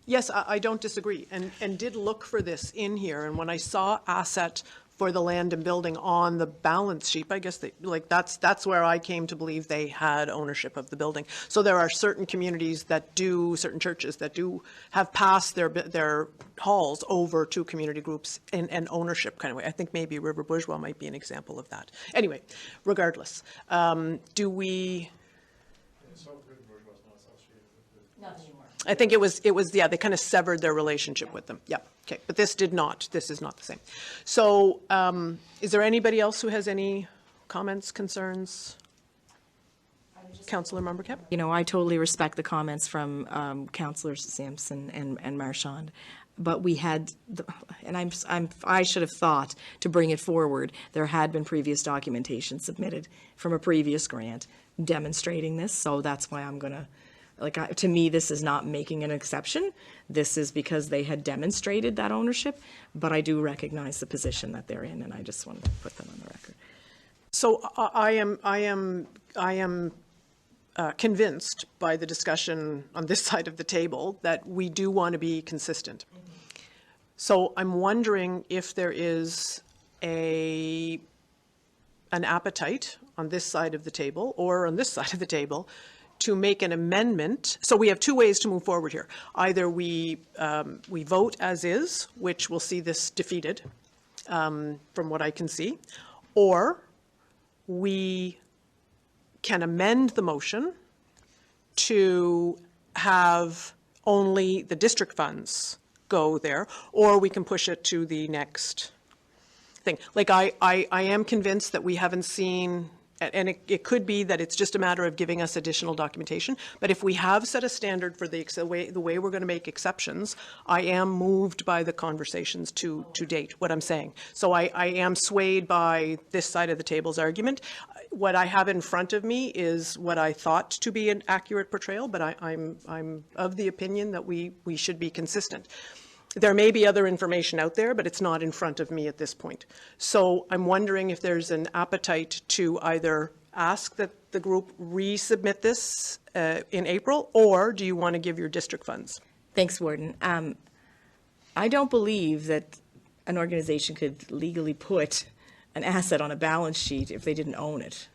Yes, I don't disagree, and did look for this in here, and when I saw asset for the land and building on the balance sheet, I guess that's where I came to believe they had ownership of the building. So there are certain communities that do, certain churches that do have passed their halls over to community groups in an ownership kind of way. I think maybe River Bourgeois might be an example of that. Anyway, regardless, do we? I think it was, yeah, they kind of severed their relationship with them. Yeah, okay, but this did not. This is not the same. So is there anybody else who has any comments, concerns? Councillor Mumbercap? You know, I totally respect the comments from Councillors Sampson and Marchand, but we had, I should have thought to bring it forward. There had been previous documentation submitted from a previous grant demonstrating this, so that's why I'm going to, to me, this is not making an exception. This is because they had demonstrated that ownership, but I do recognize the position that they're in, and I just wanted to put them on the record. So I am convinced by the discussion on this side of the table that we do want to be consistent. So I'm wondering if there is an appetite on this side of the table or on this side of the table to make an amendment. So we have two ways to move forward here. Either we vote as is, which will see this defeated, from what I can see, or we can amend the motion to have only the district funds go there, or we can push it to the next thing. Like I am convinced that we haven't seen And it could be that it's just a matter of giving us additional documentation. But if we have set a standard for the way we're going to make exceptions, I am moved by the conversations to date, what I'm saying. So I am swayed by this side of the table's argument. What I have in front of me is what I thought to be an accurate portrayal, but I'm of the opinion that we should be consistent. There may be other information out there, but it's not in front of me at this point. So I'm wondering if there's an appetite to either ask that the group resubmit this in April, or do you want to give your district funds? Thanks, Warden. I don't believe that an organization could legally put an asset on a balance sheet if they didn't own it.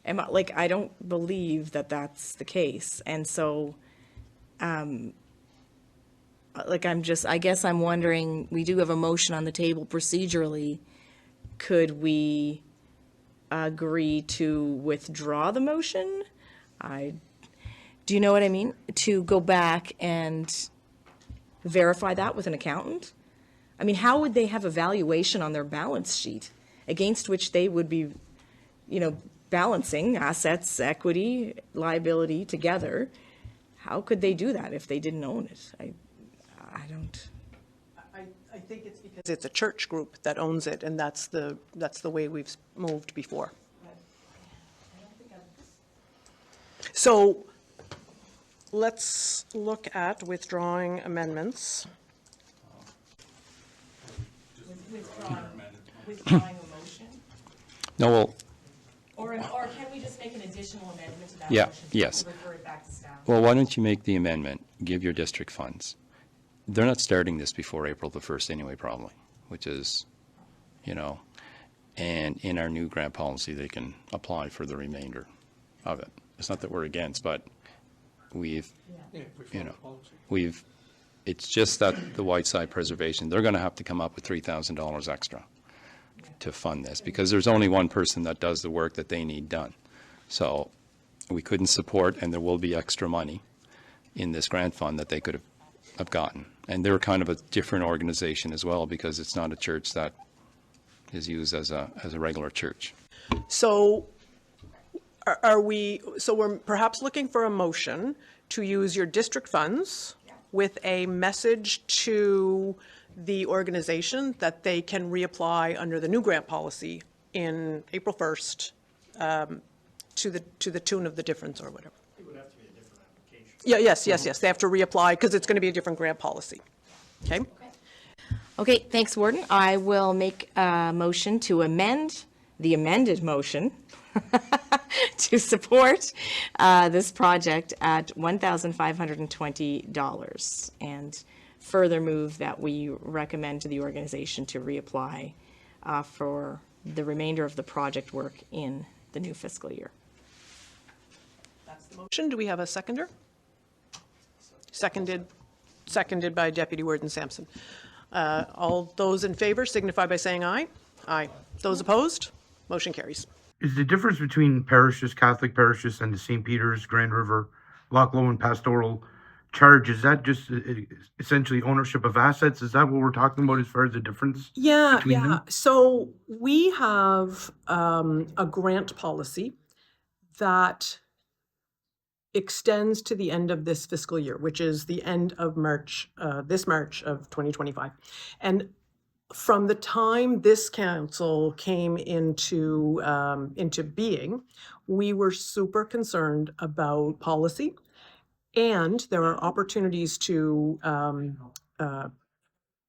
I don't believe that that's the case. And so, I guess I'm wondering, we do have a motion on the table procedurally. Could we agree to withdraw the motion? Do you know what I mean? To go back and verify that with an accountant? I mean, how would they have a valuation on their balance sheet against which they would be, balancing assets, equity, liability together? How could they do that if they didn't own it? I don't. I think it's because it's a church group that owns it, and that's the way we've moved before. So let's look at withdrawing amendments. Withdrawing a motion? No, well, Or can we just make an additional amendment to that Yeah, motion? yes. To refer it back to staff? well, why don't you make the amendment, give your district funds? They're not starting this before April the 1st anyway, probably, which is, and in our new grant policy, they can apply for the remainder of it. It's not that we're against, but it's just that the Whiteside Preservation, they're going to have to come up with $3,000 extra to fund this, because there's only one person that does the work that they need done. So we couldn't support, and there will be extra money in this grant fund that they could have gotten. And they're kind of a different organization as well, because it's not a church that is used as a regular church. So we're perhaps looking for a motion to use your district funds with a message to the organization that they can reapply under the new grant policy in April 1st to the tune of the difference or whatever. It would have to be a different application. Yeah, yes. They have to reapply because it's going to be a different grant policy. Okay? Okay, thanks, Warden. I will make a motion to amend the amended motion to support this project at $1,520 and further move that we recommend to the organization to reapply for the remainder of the project work in the new fiscal year. That's the motion. Do we have a seconder? Seconded by Deputy Warden Sampson. All those in favor signify by saying aye. Aye. Those opposed? Motion carries. Is the difference between parishes, Catholic parishes, and the St. Peter's, Grand River-Loch Lomond Pastoral Charge, is that just essentially ownership of assets? Is that what we're talking about as far as the difference? Yeah. them? So we have a grant policy that extends to the end of this fiscal year, which is the end of March, this March of 2025. And from the time this council came into being, we were super concerned about policy, and there are opportunities to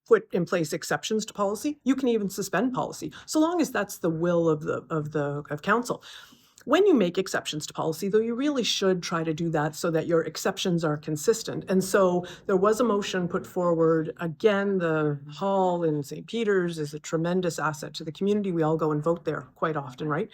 put in place exceptions to policy. You can even suspend policy, so long as that's the will of council. When you make exceptions to policy, though, you really should try to do that so that your exceptions are consistent. And so there was a motion put forward. Again, the hall in St. Peter's is a tremendous asset to the community. We all go and vote there quite often, right?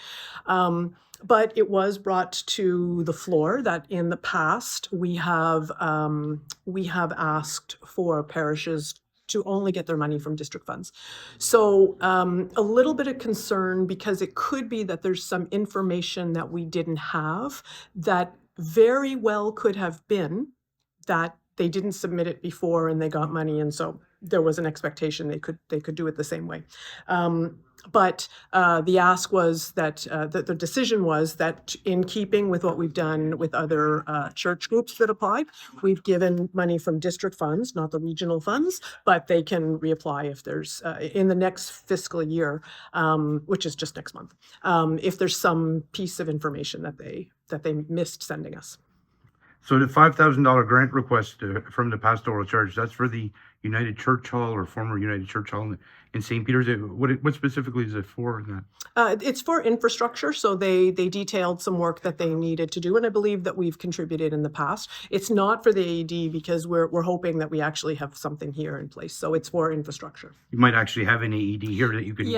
But it was brought to the floor that in the past we have asked for parishes to only get their money from district funds. So a little bit of concern, because it could be that there's some information that we didn't have that very well could have been that they didn't submit it before and they got money, and so there was an expectation they could do it the same way. But the ask was that, the decision was that in keeping with what we've done with other church groups that applied, we've given money from district funds, not the regional funds, but they can reapply if there's, in the next fiscal year, which is just next month, if there's some piece of information that they missed sending us. So the $5,000 grant request from the pastoral charge, that's for the United Church Hall or former United Church Hall in St. Peter's. What specifically is it for? It's for infrastructure, so they detailed some work that they needed to do, and I believe that we've contributed in the past. It's not for the AED because we're hoping that we actually have something here in place, so it's for infrastructure. You might actually have an AED here that you can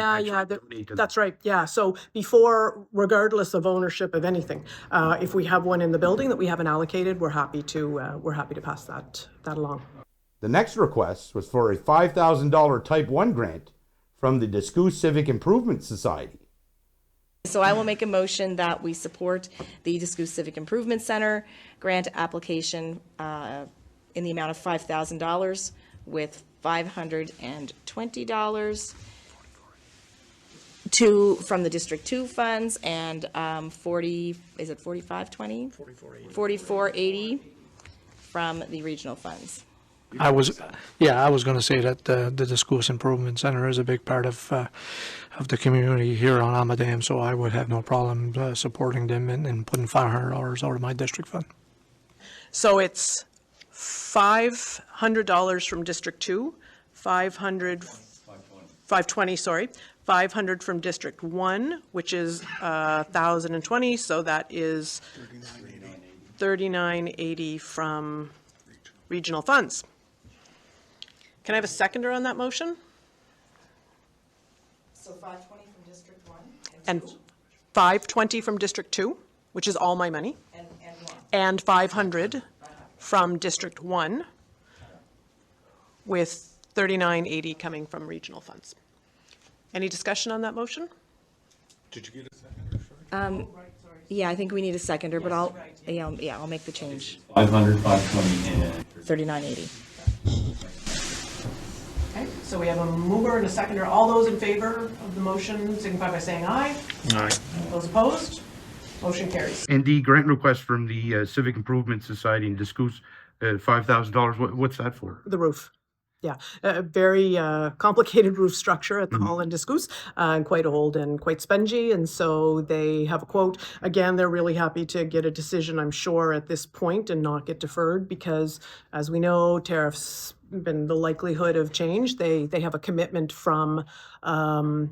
That's right. Yeah, so before, regardless of ownership of anything, if we have one in the building that we haven't allocated, we're happy to pass that along. The next request was for a $5,000 Type 1 grant from the D'Escousse Civic Improvement Society. So I will make a motion that we support the D'Escousse Civic Improvement Center grant application in the amount of $5,000 with $520 from the District 2 funds and $44.80 from the regional funds. I was going to say that the D'Escousse Improvement Center is a big part of the community here on Amadam, so I would have no problem supporting them and putting $500 out of my district fund. So it's $500 from District 2, $520 from District 1, which is 1,020, so that is $39.80 from regional funds. Can I have a seconder on that motion? So $520 from District 1? And $520 from District 2, which is all my money. And $500 from District 1, with $39.80 coming from regional funds. Any discussion on that motion? Did you get a second? Yeah, I think we need a seconder, but I'll make the change. 500, 520, and 39.80. Okay, so we have a mover and a seconder. All those in favor of the motion signify by saying aye. Aye. Those opposed? Motion carries. And the grant request from the Civic Improvement Society in D'Escousse, $5,000, what's that for? The roof. Yeah, a very complicated roof structure at the hall in D'Escousse, and quite old and quite spongy, and so they have a quote. Again, they're really happy to get a decision, I'm sure, at this point and not get deferred because, as we know, tariffs been the likelihood of change. They have a commitment from the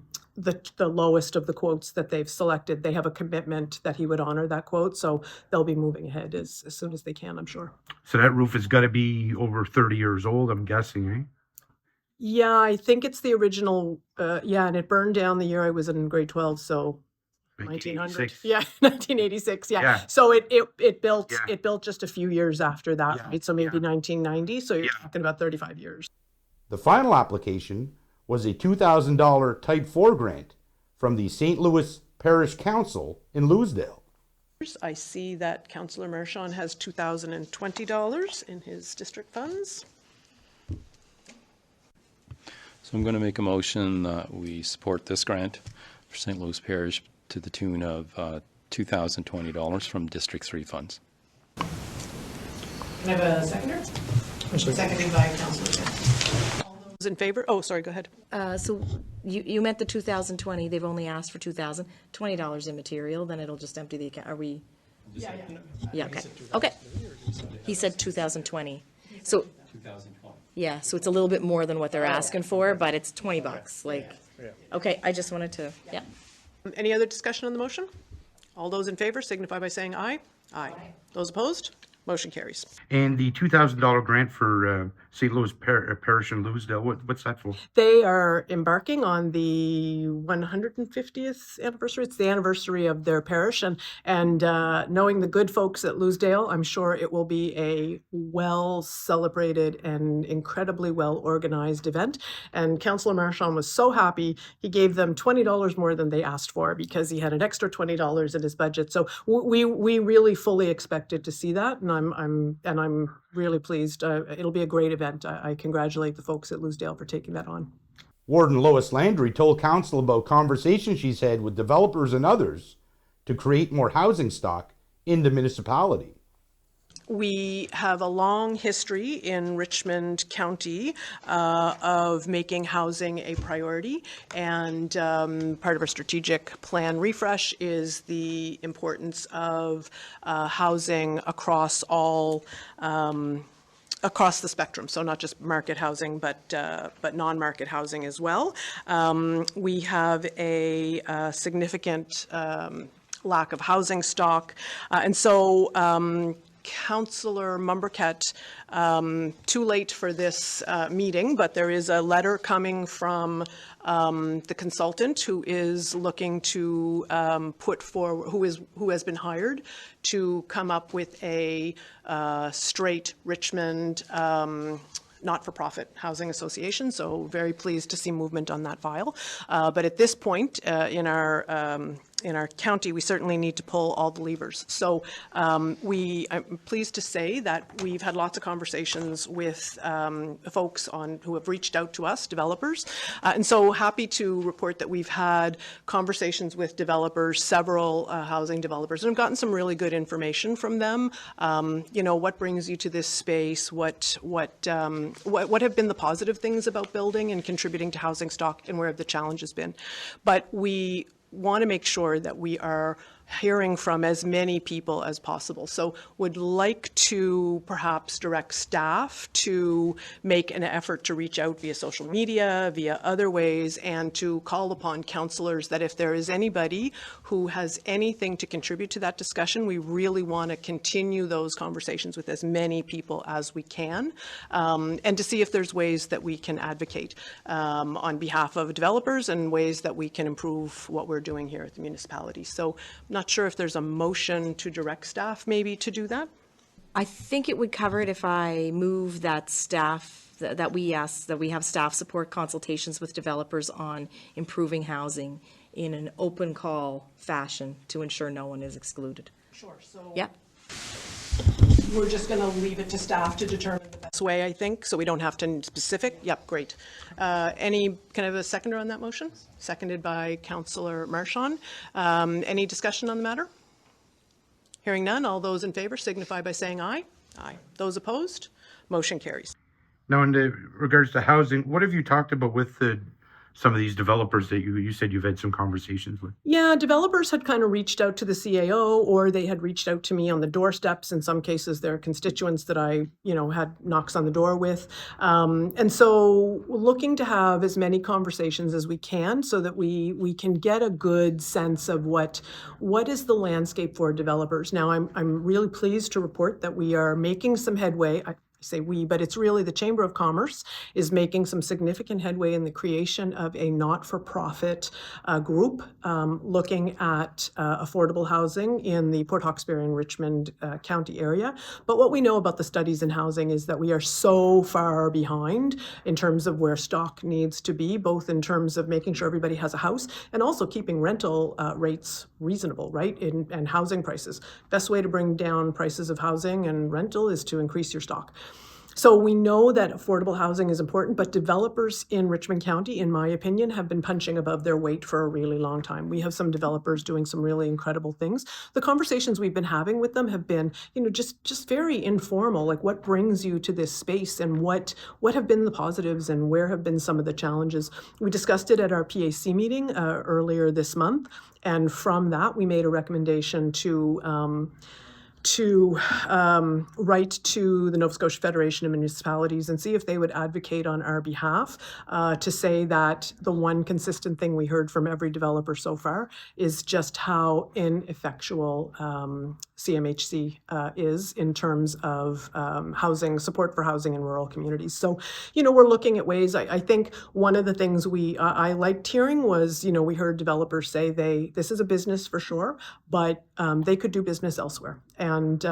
lowest of the quotes that they've selected. They have a commitment that he would honor that quote, so they'll be moving ahead as soon as they can, I'm sure. So that roof has got to be over 30 years old, I'm guessing, eh? Yeah, I think it's the original, and it burned down the year I was in grade 12, so 1900. Yeah, 1986, yeah. So it built just a few years after that, right? So maybe 1990, so you're talking about 35 years. The final application was a $2,000 Type 4 grant from the St. Louis Parish Council in Louisdale. I see that Councillor Marchand has $2,020 in his district funds. So I'm going to make a motion that we support this grant for St. Louis Parish to the tune of $2,020 from District 3 funds. Can I have a seconder? Seconded by Councillor. All those in favor? Oh, sorry, go ahead. So you meant the 2020, they've only asked for $2,020 in material, then it'll just empty the account. Are we? Yeah, okay. Okay. He said 2020. So 2020. yeah, so it's a little bit more than what they're asking for, but it's $20. Like, okay, I just wanted to, yeah. Any other discussion on the motion? All those in favor signify by saying aye. Aye. Those opposed? Motion carries. And the $2,000 grant for St. Louis Parish in Louisdale, what's that for? They are embarking on the 150th anniversary. It's the anniversary of their parish, and knowing the good folks at Louisdale, I'm sure it will be a well celebrated and incredibly well organized event. And Councillor Marchand was so happy he gave them $20 more than they asked for because he had an extra $20 in his budget. So we really fully expected to see that, and I'm really pleased. It'll be a great event. I congratulate the folks at Louisdale for taking that on. Warden Lois Landry told council about conversations she's had with developers and others to create more housing stock in the municipality. We have a long history in Richmond County of making housing a priority, and part of our strategic plan refresh is the importance of housing across all across the spectrum, so not just market housing, but non-market housing as well. We have a significant lack of housing stock, and so Councillor Mumbercat, too late for this meeting, but there is a letter coming from the consultant who is looking to put forward, who has been hired to come up with a Strait-Richmond not-for-profit housing association. So very pleased to see movement on that file. But at this point in our county, we certainly need to pull all the levers. So I'm pleased to say that we've had lots of conversations with folks who have reached out to us, developers. And so happy to report that we've had conversations with developers, several housing developers, and I've gotten some really good information from them. You know, what brings you to this space? What have been the positive things about building and contributing to housing stock, and where have the challenges been? But we want to make sure that we are hearing from as many people as possible. So would like to perhaps direct staff to make an effort to reach out via social media, via other ways, and to call upon councillors that if there is anybody who has anything to contribute to that discussion, we really want to continue those conversations with as many people as we can, and to see if there's ways that we can advocate on behalf of developers and ways that we can improve what we're doing here at the municipality. So not sure if there's a motion to direct staff maybe to do that. I think it would cover it if I move that staff, that we have staff support consultations with developers on improving housing in an open call fashion to ensure no one is excluded. Sure. So Yep. we're just going to leave it to staff to determine the best way, I think, so we don't have to specific. Yep, great. Can I have a seconder on that motion? Seconded by Councillor Marchand. Any discussion on the matter? Hearing none, all those in favor signify by saying aye. Aye. Those opposed? Motion carries. Now, in regards to housing, what have you talked about with some of these developers that you said you've had some conversations with? Yeah, developers had kind of reached out to the CAO, or they had reached out to me on the doorsteps. In some cases, they're constituents that I, had knocks on the door with. And so looking to have as many conversations as we can so that we can get a good sense of what is the landscape for developers. Now, I'm really pleased to report that we are making some headway. I say we, but it's really the Chamber of Commerce is making some significant headway in the creation of a not-for-profit group looking at affordable housing in the Port Hawkesbury and Richmond County area. But what we know about the studies in housing is that we are so far behind in terms of where stock needs to be, both in terms of making sure everybody has a house and also keeping rental rates reasonable, right, and housing prices. Best way to bring down prices of housing and rental is to increase your stock. So we know that affordable housing is important, but developers in Richmond County, in my opinion, have been punching above their weight for a really long time. We have some developers doing some really incredible things. The conversations we've been having with them have been, just very informal, like what brings you to this space and what have been the positives and where have been some of the challenges. We discussed it at our PAC meeting earlier this month, and from that we made a recommendation to write to the Nova Scotia Federation of Municipalities and see if they would advocate on our behalf to say that the one consistent thing we heard from every developer so far is just how ineffectual CMHC is in terms of housing, support for housing in rural communities. So, we're looking at ways. I think one of the things I liked hearing was, we heard developers say this is a business for sure, but they could do business elsewhere. And,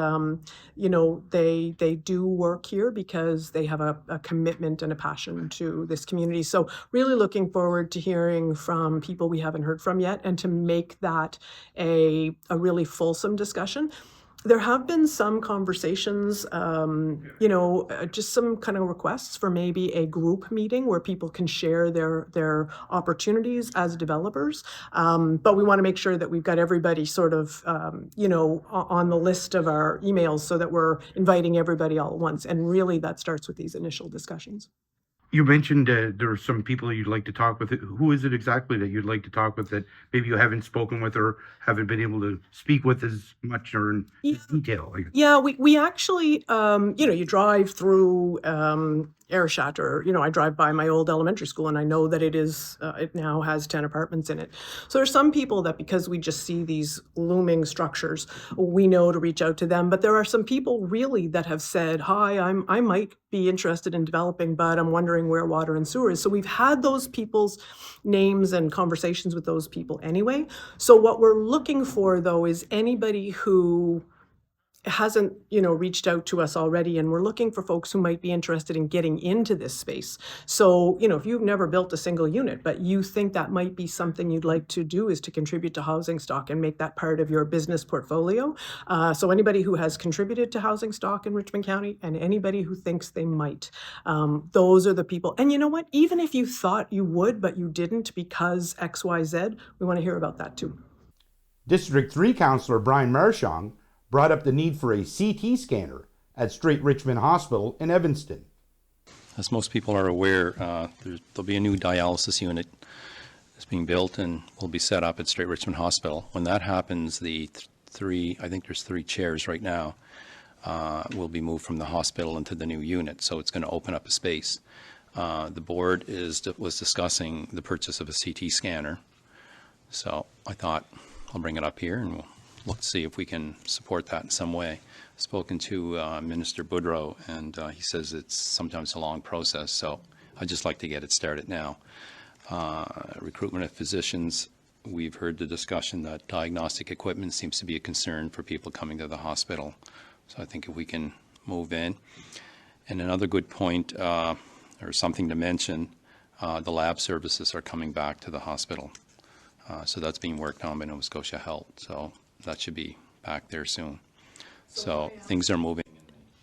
they do work here because they have a commitment and a passion to this community. So really looking forward to hearing from people we haven't heard from yet and to make that a really fulsome discussion. There have been some conversations, just some kind of requests for maybe a group meeting where people can share their opportunities as developers. But we want to make sure that we've got everybody sort of, on the list of our emails so that we're inviting everybody all at once. And really that starts with these initial discussions. You mentioned there are some people you'd like to talk with. Who is it exactly that you'd like to talk with that maybe you haven't spoken with or haven't been able to speak with as much or in detail? Yeah, we actually, you drive through Arichat, or, I drive by my old elementary school and I know that it now has 10 apartments in it. So there's some people that, because we just see these looming structures, we know to reach out to them. But there are some people really that have said, hi, I might be interested in developing, but I'm wondering where water and sewer is. So we've had those people's names and conversations with those people anyway. So what we're looking for, though, is anybody who hasn't, reached out to us already, and we're looking for folks who might be interested in getting into this space. So, if you've never built a single unit, but you think that might be something you'd like to do, is to contribute to housing stock and make that part of your business portfolio. So anybody who has contributed to housing stock in Richmond County and anybody who thinks they might, those are the people. And you know what? Even if you thought you would, but you didn't because XYZ, we want to hear about that too. District 3 Councillor Brian Marchand brought up the need for a CT scanner at Strait-Richmond Hospital in Evanston. As most people are aware, there'll be a new dialysis unit that's being built and will be set up at Strait-Richmond Hospital. When that happens, I think there's 3 chairs right now, will be moved from the hospital into the new unit, so it's going to open up a space. The board was discussing the purchase of a CT scanner, so I thought I'll bring it up here and we'll look to see if we can support that in some way. I've spoken to Minister Boudrot, and he says it's sometimes a long process, so I'd just like to get it started now. Recruitment of physicians, we've heard the discussion that diagnostic equipment seems to be a concern for people coming to the hospital, so I think if we can move in. And another good point, or something to mention, the lab services are coming back to the hospital. So that's being worked on by Nova Scotia Health, so that should be back there soon. So things are moving.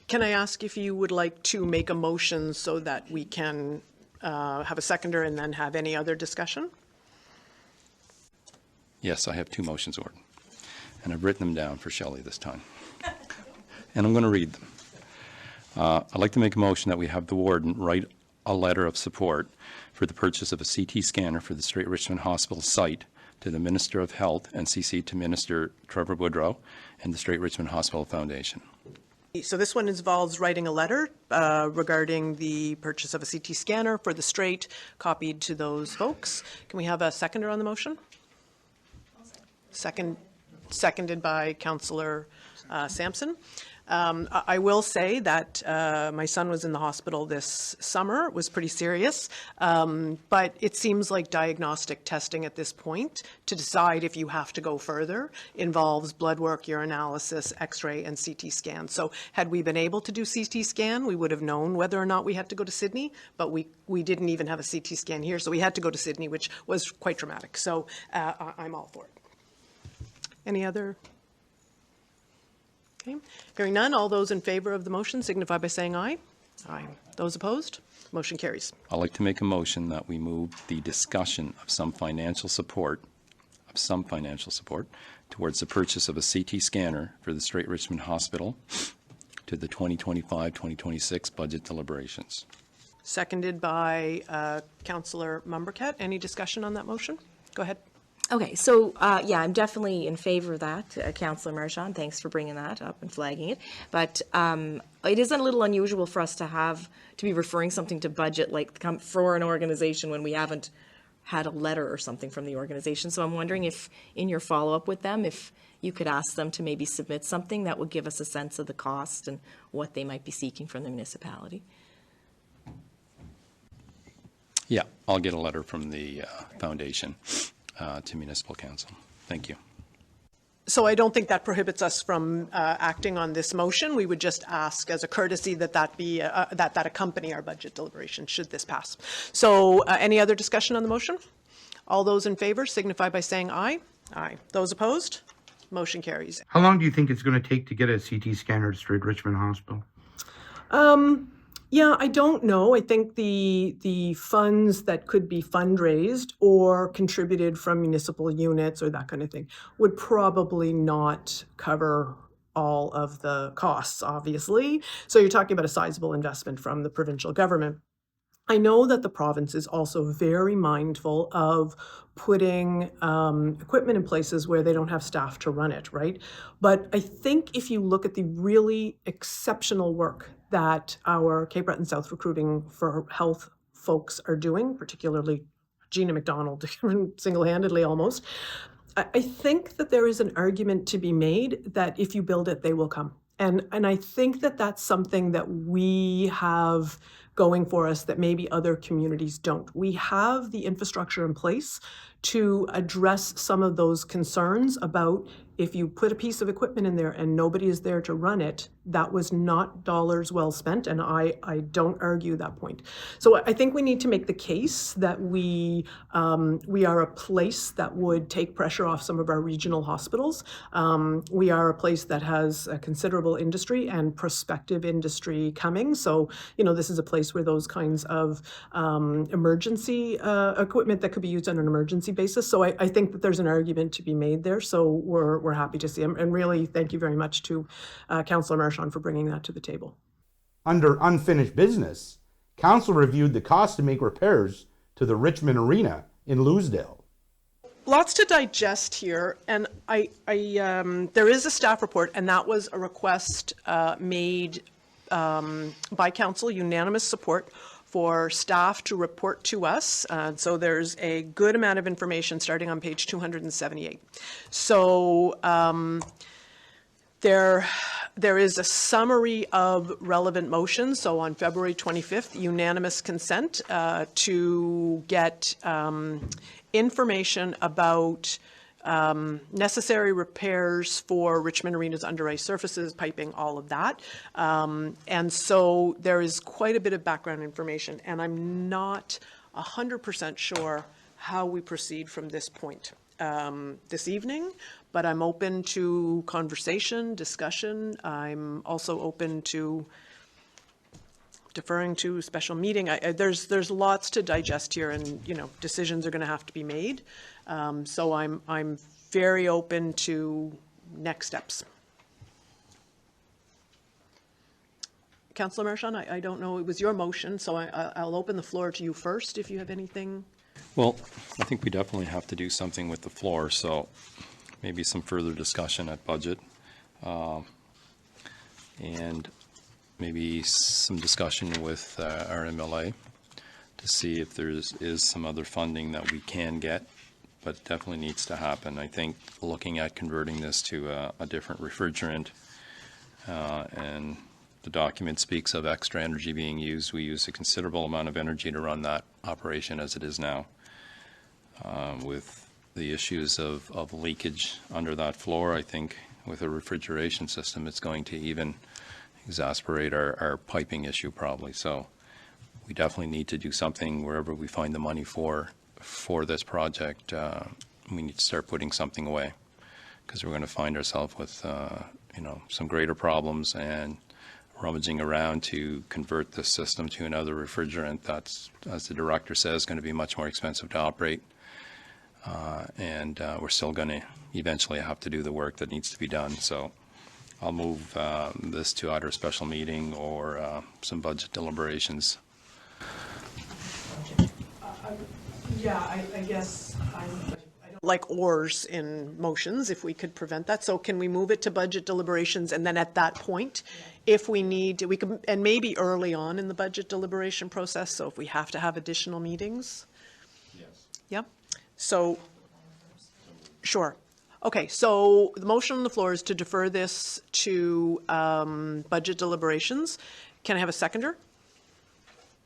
Can I ask if you would like to make a motion so that we can have a seconder and then have any other discussion? Yes, I have 2 motions, Warden, and I've written them down for Shelley this time. And I'm going to read them. I'd like to make a motion that we have the Warden write a letter of support for the purchase of a CT scanner for the Strait-Richmond Hospital site to the Minister of Health and CC to Minister Trevor Boudrot and the Strait-Richmond Hospital Foundation. So this one involves writing a letter regarding the purchase of a CT scanner for the Strait, copied to those folks. Can we have a seconder on the motion? Seconded by Councillor Sampson. I will say that my son was in the hospital this summer. It was pretty serious, but it seems like diagnostic testing at this point to decide if you have to go further involves blood work, urinalysis, X-ray, and CT scan. So had we been able to do CT scan, we would have known whether or not we had to go to Sydney, but we didn't even have a CT scan here, so we had to go to Sydney, which was quite traumatic. So I'm all for it. Any other? Okay. Hearing none, all those in favor of the motion signify by saying aye. Aye. Those opposed? Motion carries. I'd like to make a motion that we move the discussion of some financial support towards the purchase of a CT scanner for the Strait-Richmond Hospital to the 2025-2026 budget deliberations. Seconded by Councillor Mumbercat. Any discussion on that motion? Go ahead. Okay, so, yeah, I'm definitely in favor of that, Councillor Marchand. Thanks for bringing that up and flagging it. But it is a little unusual for us to be referring something to budget like for an organization when we haven't had a letter or something from the organization. So I'm wondering if, in your follow-up with them, if you could ask them to maybe submit something that would give us a sense of the cost and what they might be seeking from the municipality. Yeah, I'll get a letter from the foundation to Municipal Council. Thank you. So I don't think that prohibits us from acting on this motion. We would just ask as a courtesy that be that accompany our budget deliberation should this pass. So any other discussion on the motion? All those in favor signify by saying aye. Aye. Those opposed? Motion carries. How long do you think it's going to take to get a CT scanner to Strait-Richmond Hospital? Yeah, I don't know. I think the funds that could be fundraised or contributed from municipal units or that kind of thing would probably not cover all of the costs, obviously. So you're talking about a sizable investment from the provincial government. I know that the province is also very mindful of putting equipment in places where they don't have staff to run it, right? But I think if you look at the really exceptional work that our Cape Breton South Recruiting for Health folks are doing, particularly Gina MacDonald, single-handedly almost, I think that there is an argument to be made that if you build it, they will come. And I think that that's something that we have going for us that maybe other communities don't. We have the infrastructure in place to address some of those concerns about if you put a piece of equipment in there and nobody is there to run it, that was not dollars well spent, and I don't argue that point. So I think we need to make the case that we are a place that would take pressure off some of our regional hospitals. We are a place that has a considerable industry and prospective industry coming. So, this is a place where those kinds of emergency equipment that could be used on an emergency basis. So I think that there's an argument to be made there. So we're happy to see them. And really, thank you very much to Councillor Marchand for bringing that to the table. Under unfinished business, Council reviewed the cost to make repairs to the Richmond Arena in Louisdale. Lots to digest here, and there is a staff report, and that was a request made by Council, unanimous support for staff to report to us. So there's a good amount of information starting on page 278. So there is a summary of relevant motions. So on February 25th, unanimous consent to get information about necessary repairs for Richmond Arena's under ice surfaces, piping, all of that. And so there is quite a bit of background information, and I'm not 100% sure how we proceed from this point this evening, but I'm open to conversation, discussion. I'm also open to deferring to special meeting. There's lots to digest here, and decisions are going to have to be made. So I'm very open to next steps. Councillor Marchand, I don't know, it was your motion, so I'll open the floor to you first if you have anything. Well, I think we definitely have to do something with the floor, so maybe some further discussion at budget. And maybe some discussion with our MLA to see if there is some other funding that we can get, but definitely needs to happen. I think looking at converting this to a different refrigerant, and the document speaks of extra energy being used. We use a considerable amount of energy to run that operation as it is now. With the issues of leakage under that floor, I think with a refrigeration system, it's going to even exacerbate our piping issue probably. So we definitely need to do something wherever we find the money for this project. We need to start putting something away, because we're going to find ourselves with some greater problems, and rummaging around to convert this system to another refrigerant that's, as the director says, going to be much more expensive to operate. And we're still going to eventually have to do the work that needs to be done. So I'll move this to either a special meeting or some budget deliberations. Yeah, I guess I don't like ors in motions, if we could prevent that. So can we move it to budget deliberations, and then at that point, if we need to, we could, and maybe early on in the budget deliberation process, so if we have to have additional meetings? Yes. Yep. So, sure. Okay, so the motion on the floor is to defer this to budget deliberations. Can I have a seconder?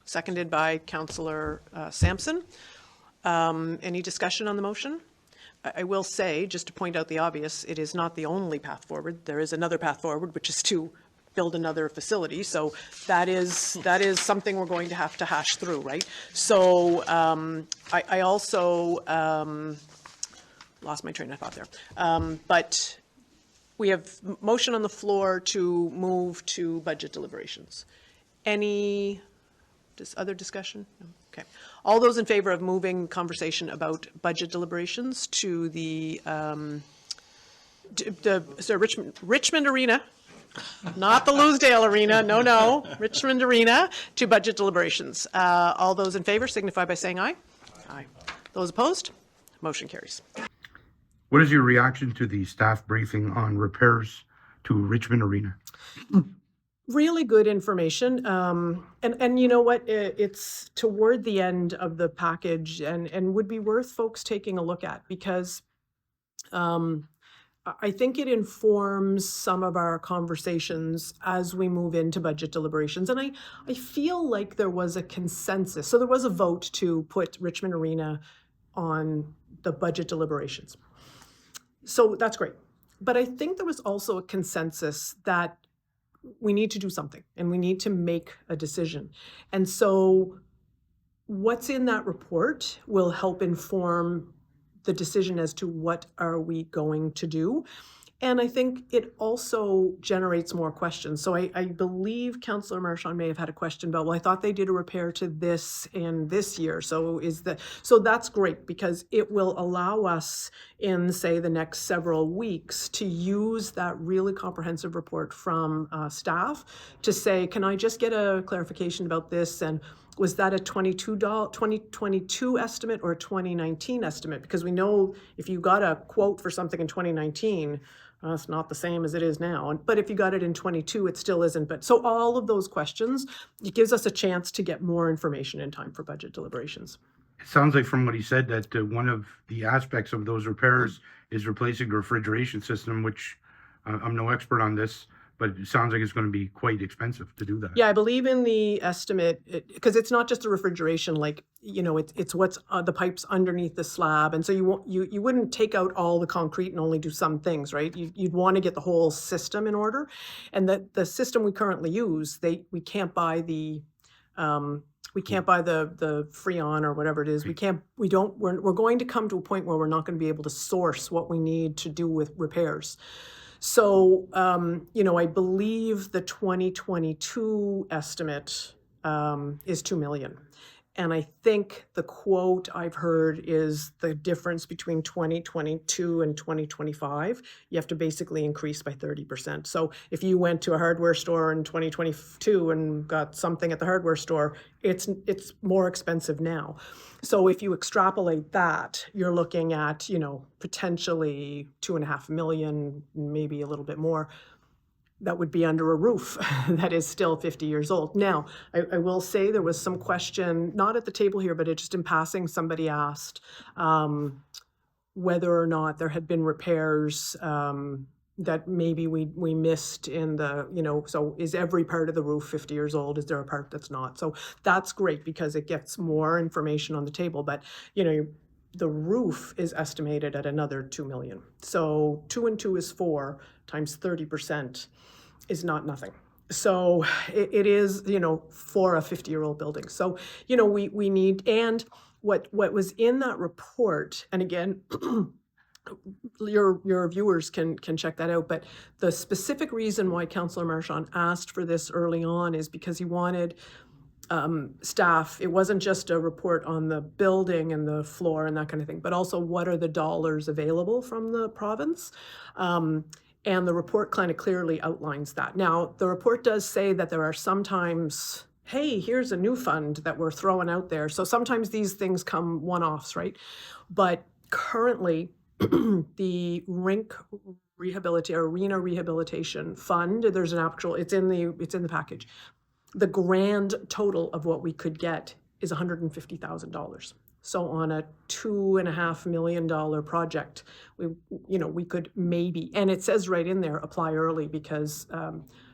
Seconded by Councillor Sampson. Any discussion on the motion? I will say, just to point out the obvious, it is not the only path forward. There is another path forward, which is to build another facility. So that is something we're going to have to hash through, right? So I also lost my train of thought there. But we have motion on the floor to move to budget deliberations. Any other discussion? No. Okay. All those in favor of moving conversation about budget deliberations to the Richmond Arena, not the Louisdale Arena, no, Richmond Arena, to budget deliberations. All those in favor signify by saying aye. Aye. Those opposed? Motion carries. What is your reaction to the staff briefing on repairs to Richmond Arena? Really good information. And you know what? It's toward the end of the package and would be worth folks taking a look at, because I think it informs some of our conversations as we move into budget deliberations. And I feel like there was a consensus. So there was a vote to put Richmond Arena on the budget deliberations. So that's great. But I think there was also a consensus that we need to do something and we need to make a decision. And so what's in that report will help inform the decision as to what are we going to do. And I think it also generates more questions. So I believe Councillor Marchand may have had a question about, well, I thought they did a repair to this in this year. So that's great, because it will allow us in, say, the next several weeks to use that really comprehensive report from staff to say, can I just get a clarification about this? And was that a 2022 estimate or a 2019 estimate? Because we know if you got a quote for something in 2019, it's not the same as it is now. But if you got it in 22, it still isn't. But so all of those questions, it gives us a chance to get more information in time for budget deliberations. It sounds like from what he said that one of the aspects of those repairs is replacing the refrigeration system, which I'm no expert on this, but it sounds like it's going to be quite expensive to do that. Yeah, I believe in the estimate, because it's not just the refrigeration, like, you know, it's what's the pipes underneath the slab. And so you wouldn't take out all the concrete and only do some things, right? You'd want to get the whole system in order. And the system we currently use, we can't buy the Freon or whatever it is. We're going to come to a point where we're not going to be able to source what we need to do with repairs. So, you know, I believe the 2022 estimate is 2 million. And I think the quote I've heard is the difference between 2022 and 2025. You have to basically increase by 30%. So if you went to a hardware store in 2022 and got something at the hardware store, it's more expensive now. So if you extrapolate that, you're looking at, you know, potentially 2.5 million, maybe a little bit more. That would be under a roof that is still 50 years old. Now, I will say there was some question, not at the table here, but it just in passing, somebody asked whether or not there had been repairs that maybe we missed in the, you know, so is every part of the roof 50 years old? Is there a part that's not? So that's great because it gets more information on the table. But, you know, the roof is estimated at another 2 million. So 2 and 2 is 4 times 30% is not nothing. So it is, you know, for a 50-year-old building. So, you know, we need, and what was in that report, and again, your viewers can check that out, but the specific reason why Councillor Marchand asked for this early on is because he wanted staff. It wasn't just a report on the building and the floor and that kind of thing, but also what are the dollars available from the province. And the report kind of clearly outlines that. Now, the report does say that there are sometimes, hey, here's a new fund that we're throwing out there. So sometimes these things come one-offs, right? But currently, the Arena Rehabilitation Fund, there's an actual, it's in the package. The grand total of what we could get is $150,000. So on a $2.5 million project, we could maybe, and it says right in there, apply early because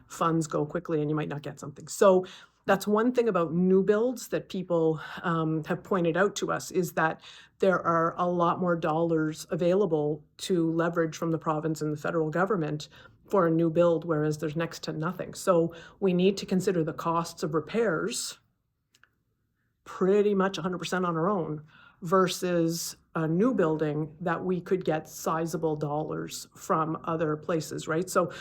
funds go quickly and you might not get something. So that's one thing about new builds that people have pointed out to us, is that there are a lot more dollars available to leverage from the province and the federal government for a new build, whereas there's next to nothing. So we need to consider the costs of repairs pretty much 100% on our own versus a new building that we could get sizable dollars from other places, right? So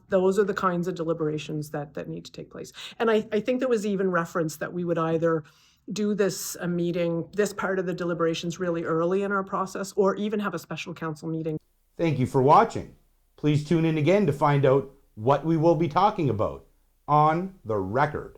those are the kinds of deliberations that need to take place. And I think there was even reference that we would either do this meeting, this part of the deliberations really early in our process, or even have a special council meeting. Thank you for watching. Please tune in again to find out what we will be talking about on The Record.